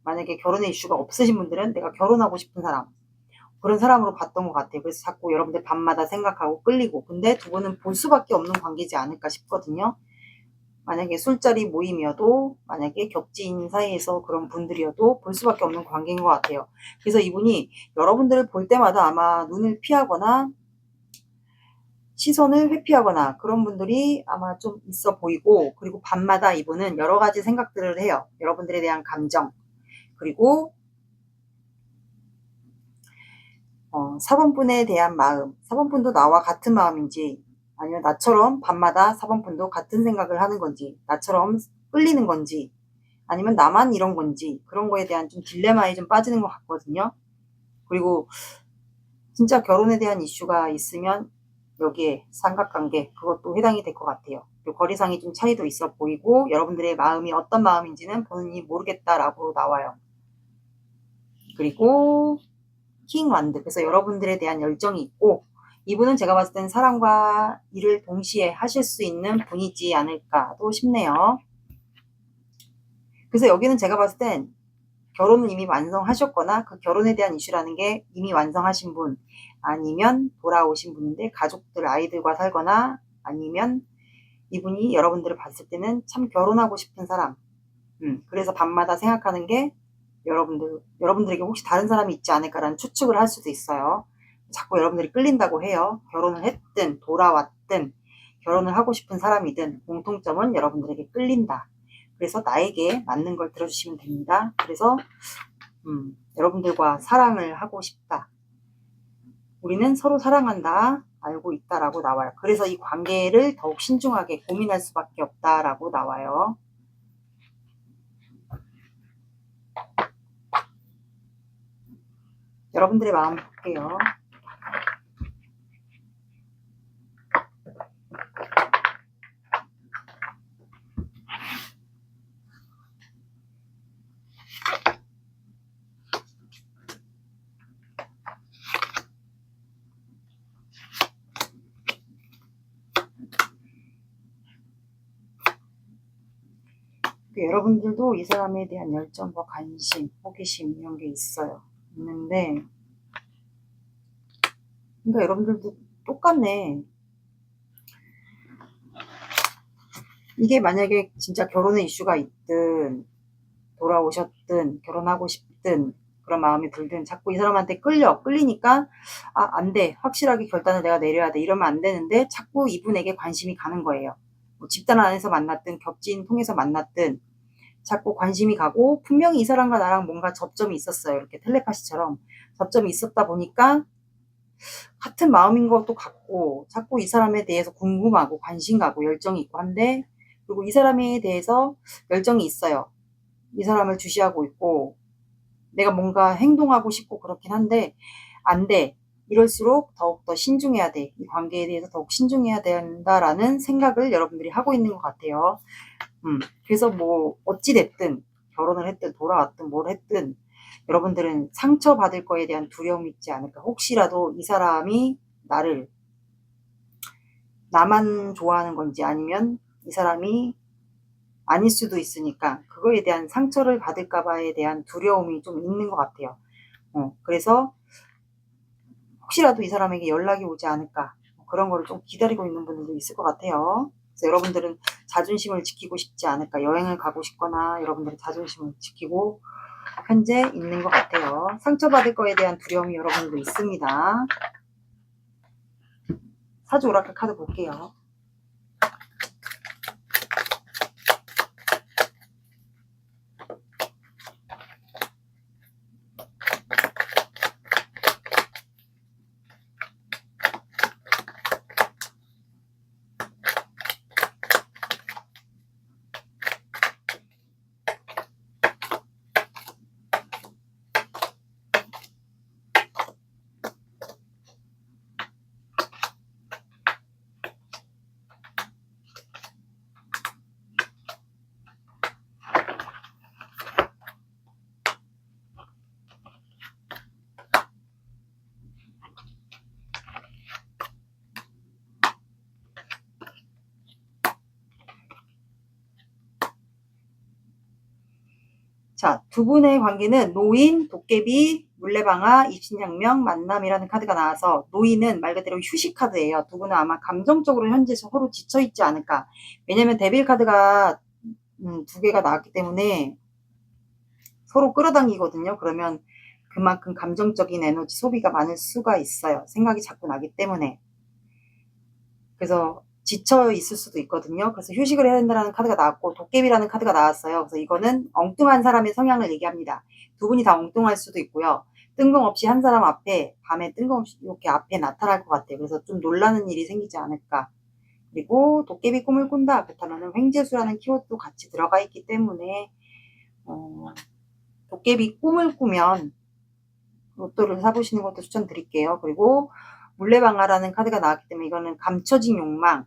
만약에 결혼의 이슈가 없으신 분들은 내가 결혼하고 싶은 사람, 그런 사람으로 봤던 것 같아요. 그래서 자꾸 여러분들 밤마다 생각하고 끌리고, 근데 두 분은 볼 수밖에 없는 관계지 않을까 싶거든요. 만약에 술자리 모임이어도, 만약에 겹친 사이에서 그런 분들이어도 볼 수밖에 없는 관계인 것 같아요. 그래서 이분이 여러분들을 볼 때마다 아마 눈을 피하거나 시선을 회피하거나 그런 분들이 아마 좀 있어 보이고, 그리고 밤마다 이분은 여러 가지 생각들을 해요. 여러분들에 대한 감정, 그리고 사번분에 대한 마음, 사번분도 나와 같은 마음인지, 아니면 나처럼 밤마다 사번분도 같은 생각을 하는 건지, 나처럼 끌리는 건지, 아니면 나만 이런 건지, 그런 거에 대한 좀 딜레마에 좀 빠지는 것 같거든요. 그리고 진짜 결혼에 대한 이슈가 있으면 여기에 삼각관계, 그것도 해당이 될 것 같아요. 그리고 거리상이 좀 차이도 있어 보이고, 여러분들의 마음이 어떤 마음인지는 본인이 모르겠다라고 나와요. 그리고 킹 완드, 그래서 여러분들에 대한 열정이 있고, 이분은 제가 봤을 땐 사랑과 일을 동시에 하실 수 있는 분이지 않을까도 싶네요. 그래서 여기는 제가 봤을 땐 결혼은 이미 완성하셨거나 그 결혼에 대한 이슈라는 게 이미 완성하신 분, 아니면 돌아오신 분인데 가족들, 아이들과 살거나, 아니면 이분이 여러분들을 봤을 때는 참 결혼하고 싶은 사람, 그래서 밤마다 생각하는 게 여러분들에게 혹시 다른 사람이 있지 않을까라는 추측을 할 수도 있어요. 자꾸 여러분들이 끌린다고 해요. 결혼을 했든 돌아왔든 결혼을 하고 싶은 사람이든 공통점은 여러분들에게 끌린다. 그래서 나에게 맞는 걸 들어주시면 됩니다. 그래서 여러분들과 사랑을 하고 싶다. 우리는 서로 사랑한다. 알고 있다라고 나와요. 그래서 이 관계를 더욱 신중하게 고민할 수밖에 없다라고 나와요. 여러분들의 마음 볼게요. 여러분들도 이 사람에 대한 열정과 관심, 호기심 이런 게 있는데, 그러니까 여러분들도 똑같네. 이게 만약에 진짜 결혼의 이슈가 있든 돌아오셨든 결혼하고 싶든 그런 마음이 들든 자꾸 이 사람한테 끌리니까 안 돼, 확실하게 결단을 내가 내려야 돼, 이러면 안 되는데 자꾸 이분에게 관심이 가는 거예요. 뭐 집단 안에서 만났든 겹친 통해서 만났든 자꾸 관심이 가고, 분명히 이 사람과 나랑 뭔가 접점이 있었어요. 이렇게 텔레파시처럼 접점이 있었다 보니까 같은 마음인 것도 같고, 자꾸 이 사람에 대해서 궁금하고 관심 가고 열정이 있고 한데, 그리고 이 사람에 대해서 열정이 있어요. 이 사람을 주시하고 있고 내가 뭔가 행동하고 싶고 그렇긴 한데 안 돼. 이럴수록 더욱더 신중해야 돼. 이 관계에 대해서 더욱 신중해야 된다라는 생각을 여러분들이 하고 있는 것 같아요. 그래서 뭐 어찌됐든 결혼을 했든 돌아왔든 뭘 했든 여러분들은 상처받을 거에 대한 두려움이 있지 않을까. 혹시라도 이 사람이 나만 좋아하는 건지, 아니면 이 사람이 아닐 수도 있으니까 그거에 대한 상처를 받을까 봐에 대한 두려움이 좀 있는 것 같아요. 그래서 혹시라도 이 사람에게 연락이 오지 않을까, 그런 거를 좀 기다리고 있는 분들도 있을 것 같아요. 그래서 여러분들은 자존심을 지키고 싶지 않을까, 여행을 가고 싶거나 여러분들의 자존심을 지키고 현재 있는 것 같아요. 상처받을 거에 대한 두려움이 여러분들도 있습니다. 사주 오라클 카드 볼게요. 자, 두 분의 관계는 노인, 도깨비, 물레방아, 입신양명, 만남이라는 카드가 나와서 노인은 말 그대로 휴식 카드예요. 두 분은 아마 감정적으로 현재 서로 지쳐있지 않을까. 왜냐면 데빌 카드가 두 개가 나왔기 때문에 서로 끌어당기거든요. 그러면 그만큼 감정적인 에너지 소비가 많을 수가 있어요. 생각이 자꾸 나기 때문에. 그래서 지쳐 있을 수도 있거든요. 그래서 휴식을 해야 된다는 카드가 나왔고 도깨비라는 카드가 나왔어요. 그래서 이거는 엉뚱한 사람의 성향을 얘기합니다. 두 분이 다 엉뚱할 수도 있고요. 뜬금없이 한 사람 앞에 밤에 뜬금없이 이렇게 앞에 나타날 것 같아요. 그래서 좀 놀라는 일이 생기지 않을까. 그리고 도깨비 꿈을 꾼다. 그렇다면 횡재수라는 키워드도 같이 들어가 있기 때문에 도깨비 꿈을 꾸면 로또를 사보시는 것도 추천드릴게요. 그리고 물레방아라는 카드가 나왔기 때문에 이거는 감춰진 욕망,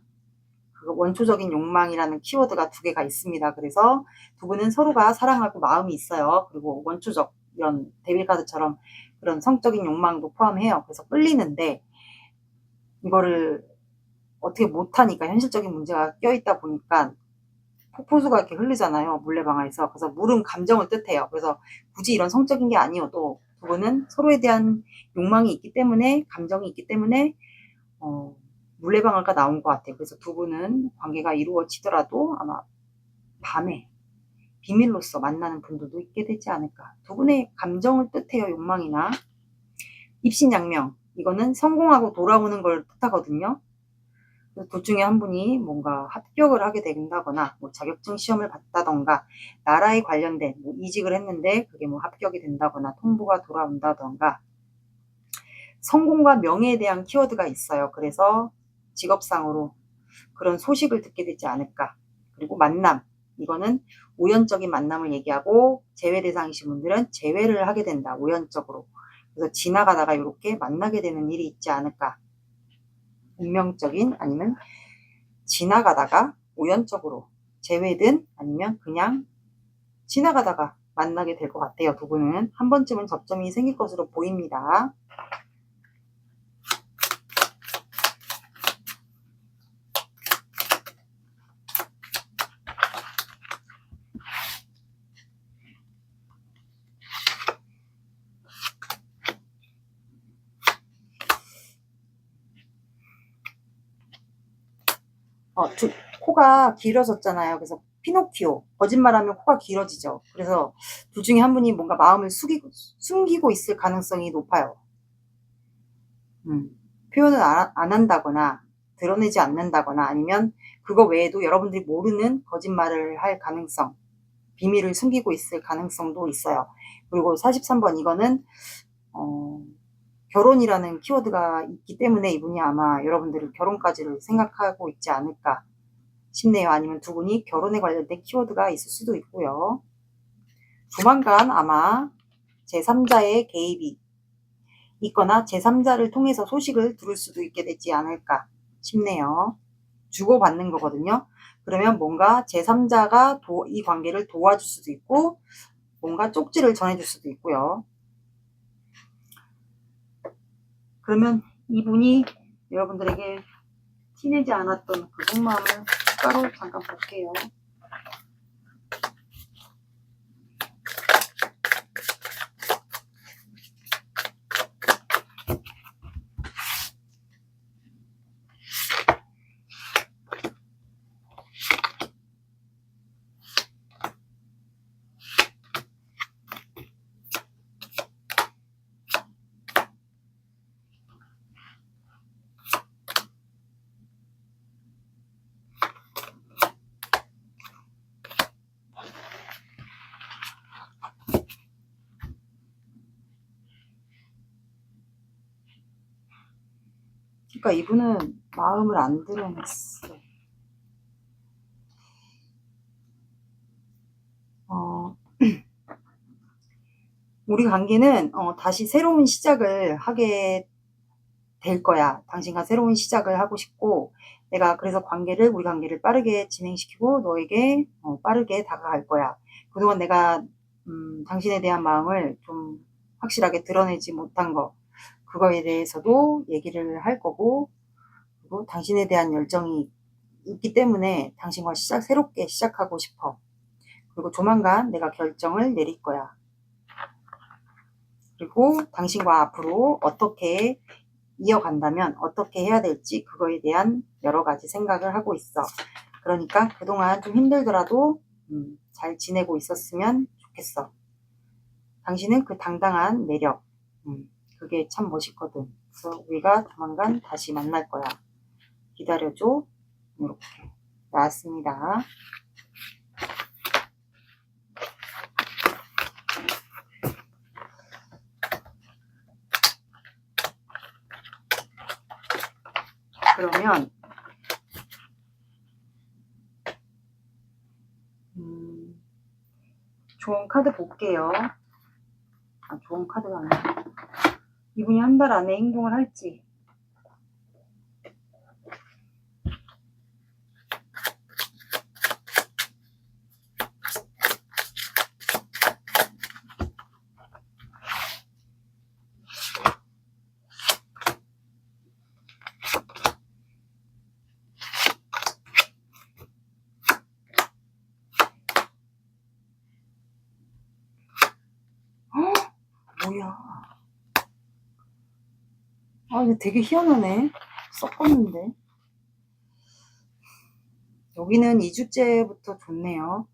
그 원초적인 욕망이라는 키워드가 두 개가 있습니다. 그래서 두 분은 서로가 사랑하고 마음이 있어요. 그리고 원초적 이런 데빌 카드처럼 그런 성적인 욕망도 포함해요. 그래서 끌리는데 이거를 어떻게 못하니까 현실적인 문제가 껴있다 보니까 폭포수가 이렇게 흐르잖아요. 물레방아에서. 그래서 물은 감정을 뜻해요. 그래서 굳이 이런 성적인 게 아니어도 두 분은 서로에 대한 욕망이 있기 때문에 감정이 있기 때문에 물레방아가 나온 것 같아요. 그래서 두 분은 관계가 이루어지더라도 아마 밤에 비밀로서 만나는 분들도 있게 되지 않을까. 두 분의 감정을 뜻해요. 욕망이나 입신양명. 이거는 성공하고 돌아오는 걸 뜻하거든요. 둘 중에 한 분이 뭔가 합격을 하게 된다거나 뭐 자격증 시험을 봤다던가 나라에 관련된 뭐 이직을 했는데 그게 뭐 합격이 된다거나 통보가 돌아온다던가 성공과 명예에 대한 키워드가 있어요. 그래서 직업상으로 그런 소식을 듣게 되지 않을까. 그리고 만남. 이거는 우연적인 만남을 얘기하고 제외 대상이신 분들은 제외를 하게 된다. 우연적으로. 그래서 지나가다가 이렇게 만나게 되는 일이 있지 않을까. 운명적인 아니면 지나가다가 우연적으로 제외든 아니면 그냥 지나가다가 만나게 될 것 같아요. 두 분은 한 번쯤은 접점이 생길 것으로 보입니다. 코가 길어졌잖아요. 그래서 피노키오, 거짓말하면 코가 길어지죠. 그래서 둘 중에 한 분이 뭔가 마음을 숨기고 있을 가능성이 높아요. 표현을 안 한다거나 드러내지 않는다거나 아니면 그거 외에도 여러분들이 모르는 거짓말을 할 가능성, 비밀을 숨기고 있을 가능성도 있어요. 그리고 43번 이거는 결혼이라는 키워드가 있기 때문에 이분이 아마 여러분들이 결혼까지를 생각하고 있지 않을까 싶네요. 아니면 두 분이 결혼에 관련된 키워드가 있을 수도 있고요. 조만간 아마 제3자의 개입이 있거나 제3자를 통해서 소식을 들을 수도 있게 되지 않을까 싶네요. 주고받는 거거든요. 그러면 뭔가 제3자가 이 관계를 도와줄 수도 있고 뭔가 쪽지를 전해줄 수도 있고요. 그러면 이분이 여러분들에게 티내지 않았던 그 속마음을 추가로 잠깐 볼게요. 그러니까 이분은 마음을 안 드러냈어. 우리 관계는 다시 새로운 시작을 하게 될 거야. 당신과 새로운 시작을 하고 싶고 내가 그래서 우리 관계를 빠르게 진행시키고 너에게 빠르게 다가갈 거야. 그동안 내가 당신에 대한 마음을 좀 확실하게 드러내지 못한 거 그거에 대해서도 얘기를 할 거고, 그리고 당신에 대한 열정이 있기 때문에 당신과 새롭게 시작하고 싶어. 그리고 조만간 내가 결정을 내릴 거야. 그리고 당신과 앞으로 어떻게 이어간다면 어떻게 해야 될지 그거에 대한 여러 가지 생각을 하고 있어. 그러니까 그동안 좀 힘들더라도 잘 지내고 있었으면 좋겠어. 당신은 그 당당한 매력, 그게 참 멋있거든. 그래서 우리가 조만간 다시 만날 거야. 기다려줘. 이렇게 나왔습니다. 그러면 좋은 카드 볼게요. 좋은 카드가 아니야. 이분이 한 달 안에 행동을 할지. 뭐야. 근데 되게 희한하네. 섞었는데. 여기는 2주째부터 좋네요.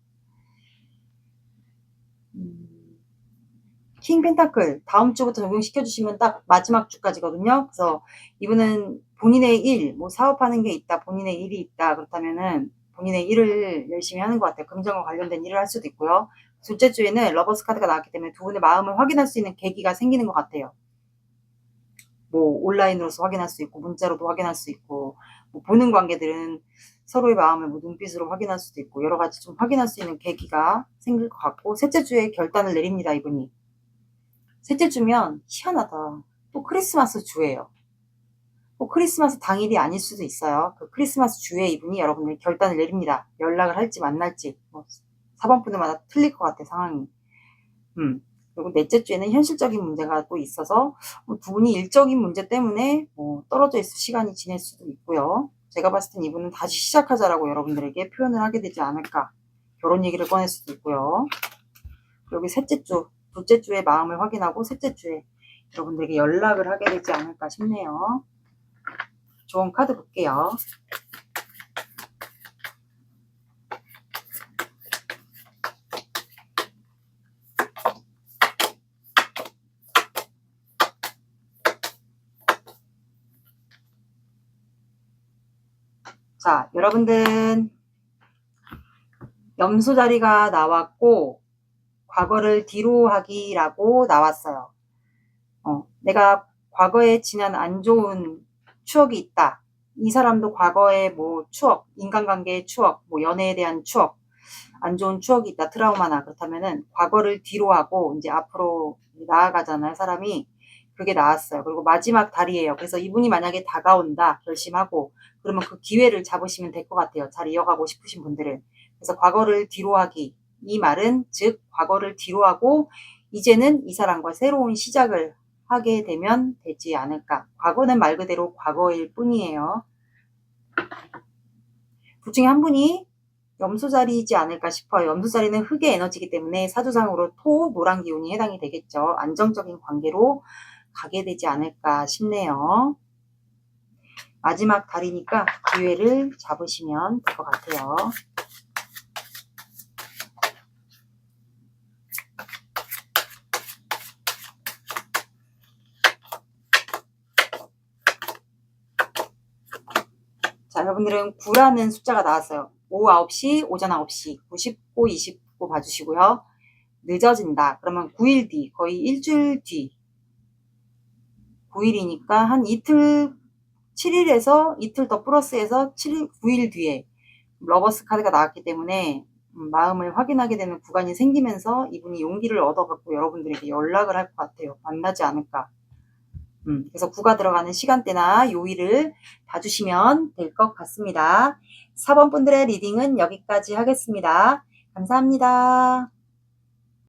킹 펜타클 다음 주부터 적용시켜주시면 딱 마지막 주까지거든요. 그래서 이분은 본인의 일, 뭐 사업하는 게 있다, 본인의 일이 있다, 그렇다면은 본인의 일을 열심히 하는 것 같아요. 금전과 관련된 일을 할 수도 있고요. 둘째 주에는 러버스 카드가 나왔기 때문에 두 분의 마음을 확인할 수 있는 계기가 생기는 것 같아요. 뭐 온라인으로서 확인할 수 있고 문자로도 확인할 수 있고, 뭐 보는 관계들은 서로의 마음을 뭐 눈빛으로 확인할 수도 있고, 여러 가지 좀 확인할 수 있는 계기가 생길 것 같고, 셋째 주에 결단을 내립니다. 이분이 셋째 주면 희한하다. 또 크리스마스 주예요. 또 크리스마스 당일이 아닐 수도 있어요. 그 크리스마스 주에 이분이 여러분들이 결단을 내립니다. 연락을 할지 만날지. 뭐 4번 분들마다 틀릴 것 같아, 상황이. 그리고 넷째 주에는 현실적인 문제가 또 있어서 두 분이 일적인 문제 때문에 떨어져 있을 시간이 지낼 수도 있고요. 제가 봤을 땐 이분은 다시 시작하자라고 여러분들에게 표현을 하게 되지 않을까. 결혼 얘기를 꺼낼 수도 있고요. 여기 셋째 주, 둘째 주에 마음을 확인하고 셋째 주에 여러분들에게 연락을 하게 되지 않을까 싶네요. 좋은 카드 볼게요. 자, 여러분들 염소 자리가 나왔고 과거를 뒤로 하기라고 나왔어요. 내가 과거에 지난 안 좋은 추억이 있다. 이 사람도 과거의 뭐 추억, 인간관계의 추억, 뭐 연애에 대한 추억, 안 좋은 추억이 있다. 트라우마나. 그렇다면은 과거를 뒤로 하고 이제 앞으로 나아가잖아요. 사람이. 그게 나왔어요. 그리고 마지막 달이에요. 그래서 이분이 만약에 다가온다. 결심하고. 그러면 그 기회를 잡으시면 될 것 같아요. 잘 이어가고 싶으신 분들은. 그래서 과거를 뒤로 하기. 이 말은 즉 과거를 뒤로 하고 이제는 이 사람과 새로운 시작을 하게 되면 되지 않을까. 과거는 말 그대로 과거일 뿐이에요. 둘 중에 한 분이 염소자리이지 않을까 싶어요. 염소자리는 흙의 에너지이기 때문에 사주상으로 토, 노란 기운이 해당이 되겠죠. 안정적인 관계로 가게 되지 않을까 싶네요. 마지막 달이니까 기회를 잡으시면 될 것 같아요. 자, 여러분들은 9라는 숫자가 나왔어요. 오후 9시, 오전 9시, 99, 29 봐주시고요. 늦어진다. 그러면 9일 뒤, 거의 일주일 뒤. 9일이니까 한 이틀, 7일에서 이틀 더 플러스해서 7일, 9일 뒤에 러버스 카드가 나왔기 때문에 마음을 확인하게 되는 구간이 생기면서 이분이 용기를 얻어갖고 여러분들에게 연락을 할 것 같아요. 만나지 않을까. 그래서 9가 들어가는 시간대나 요일을 봐주시면 될 것 같습니다. 4번 분들의 리딩은 여기까지 하겠습니다. 감사합니다.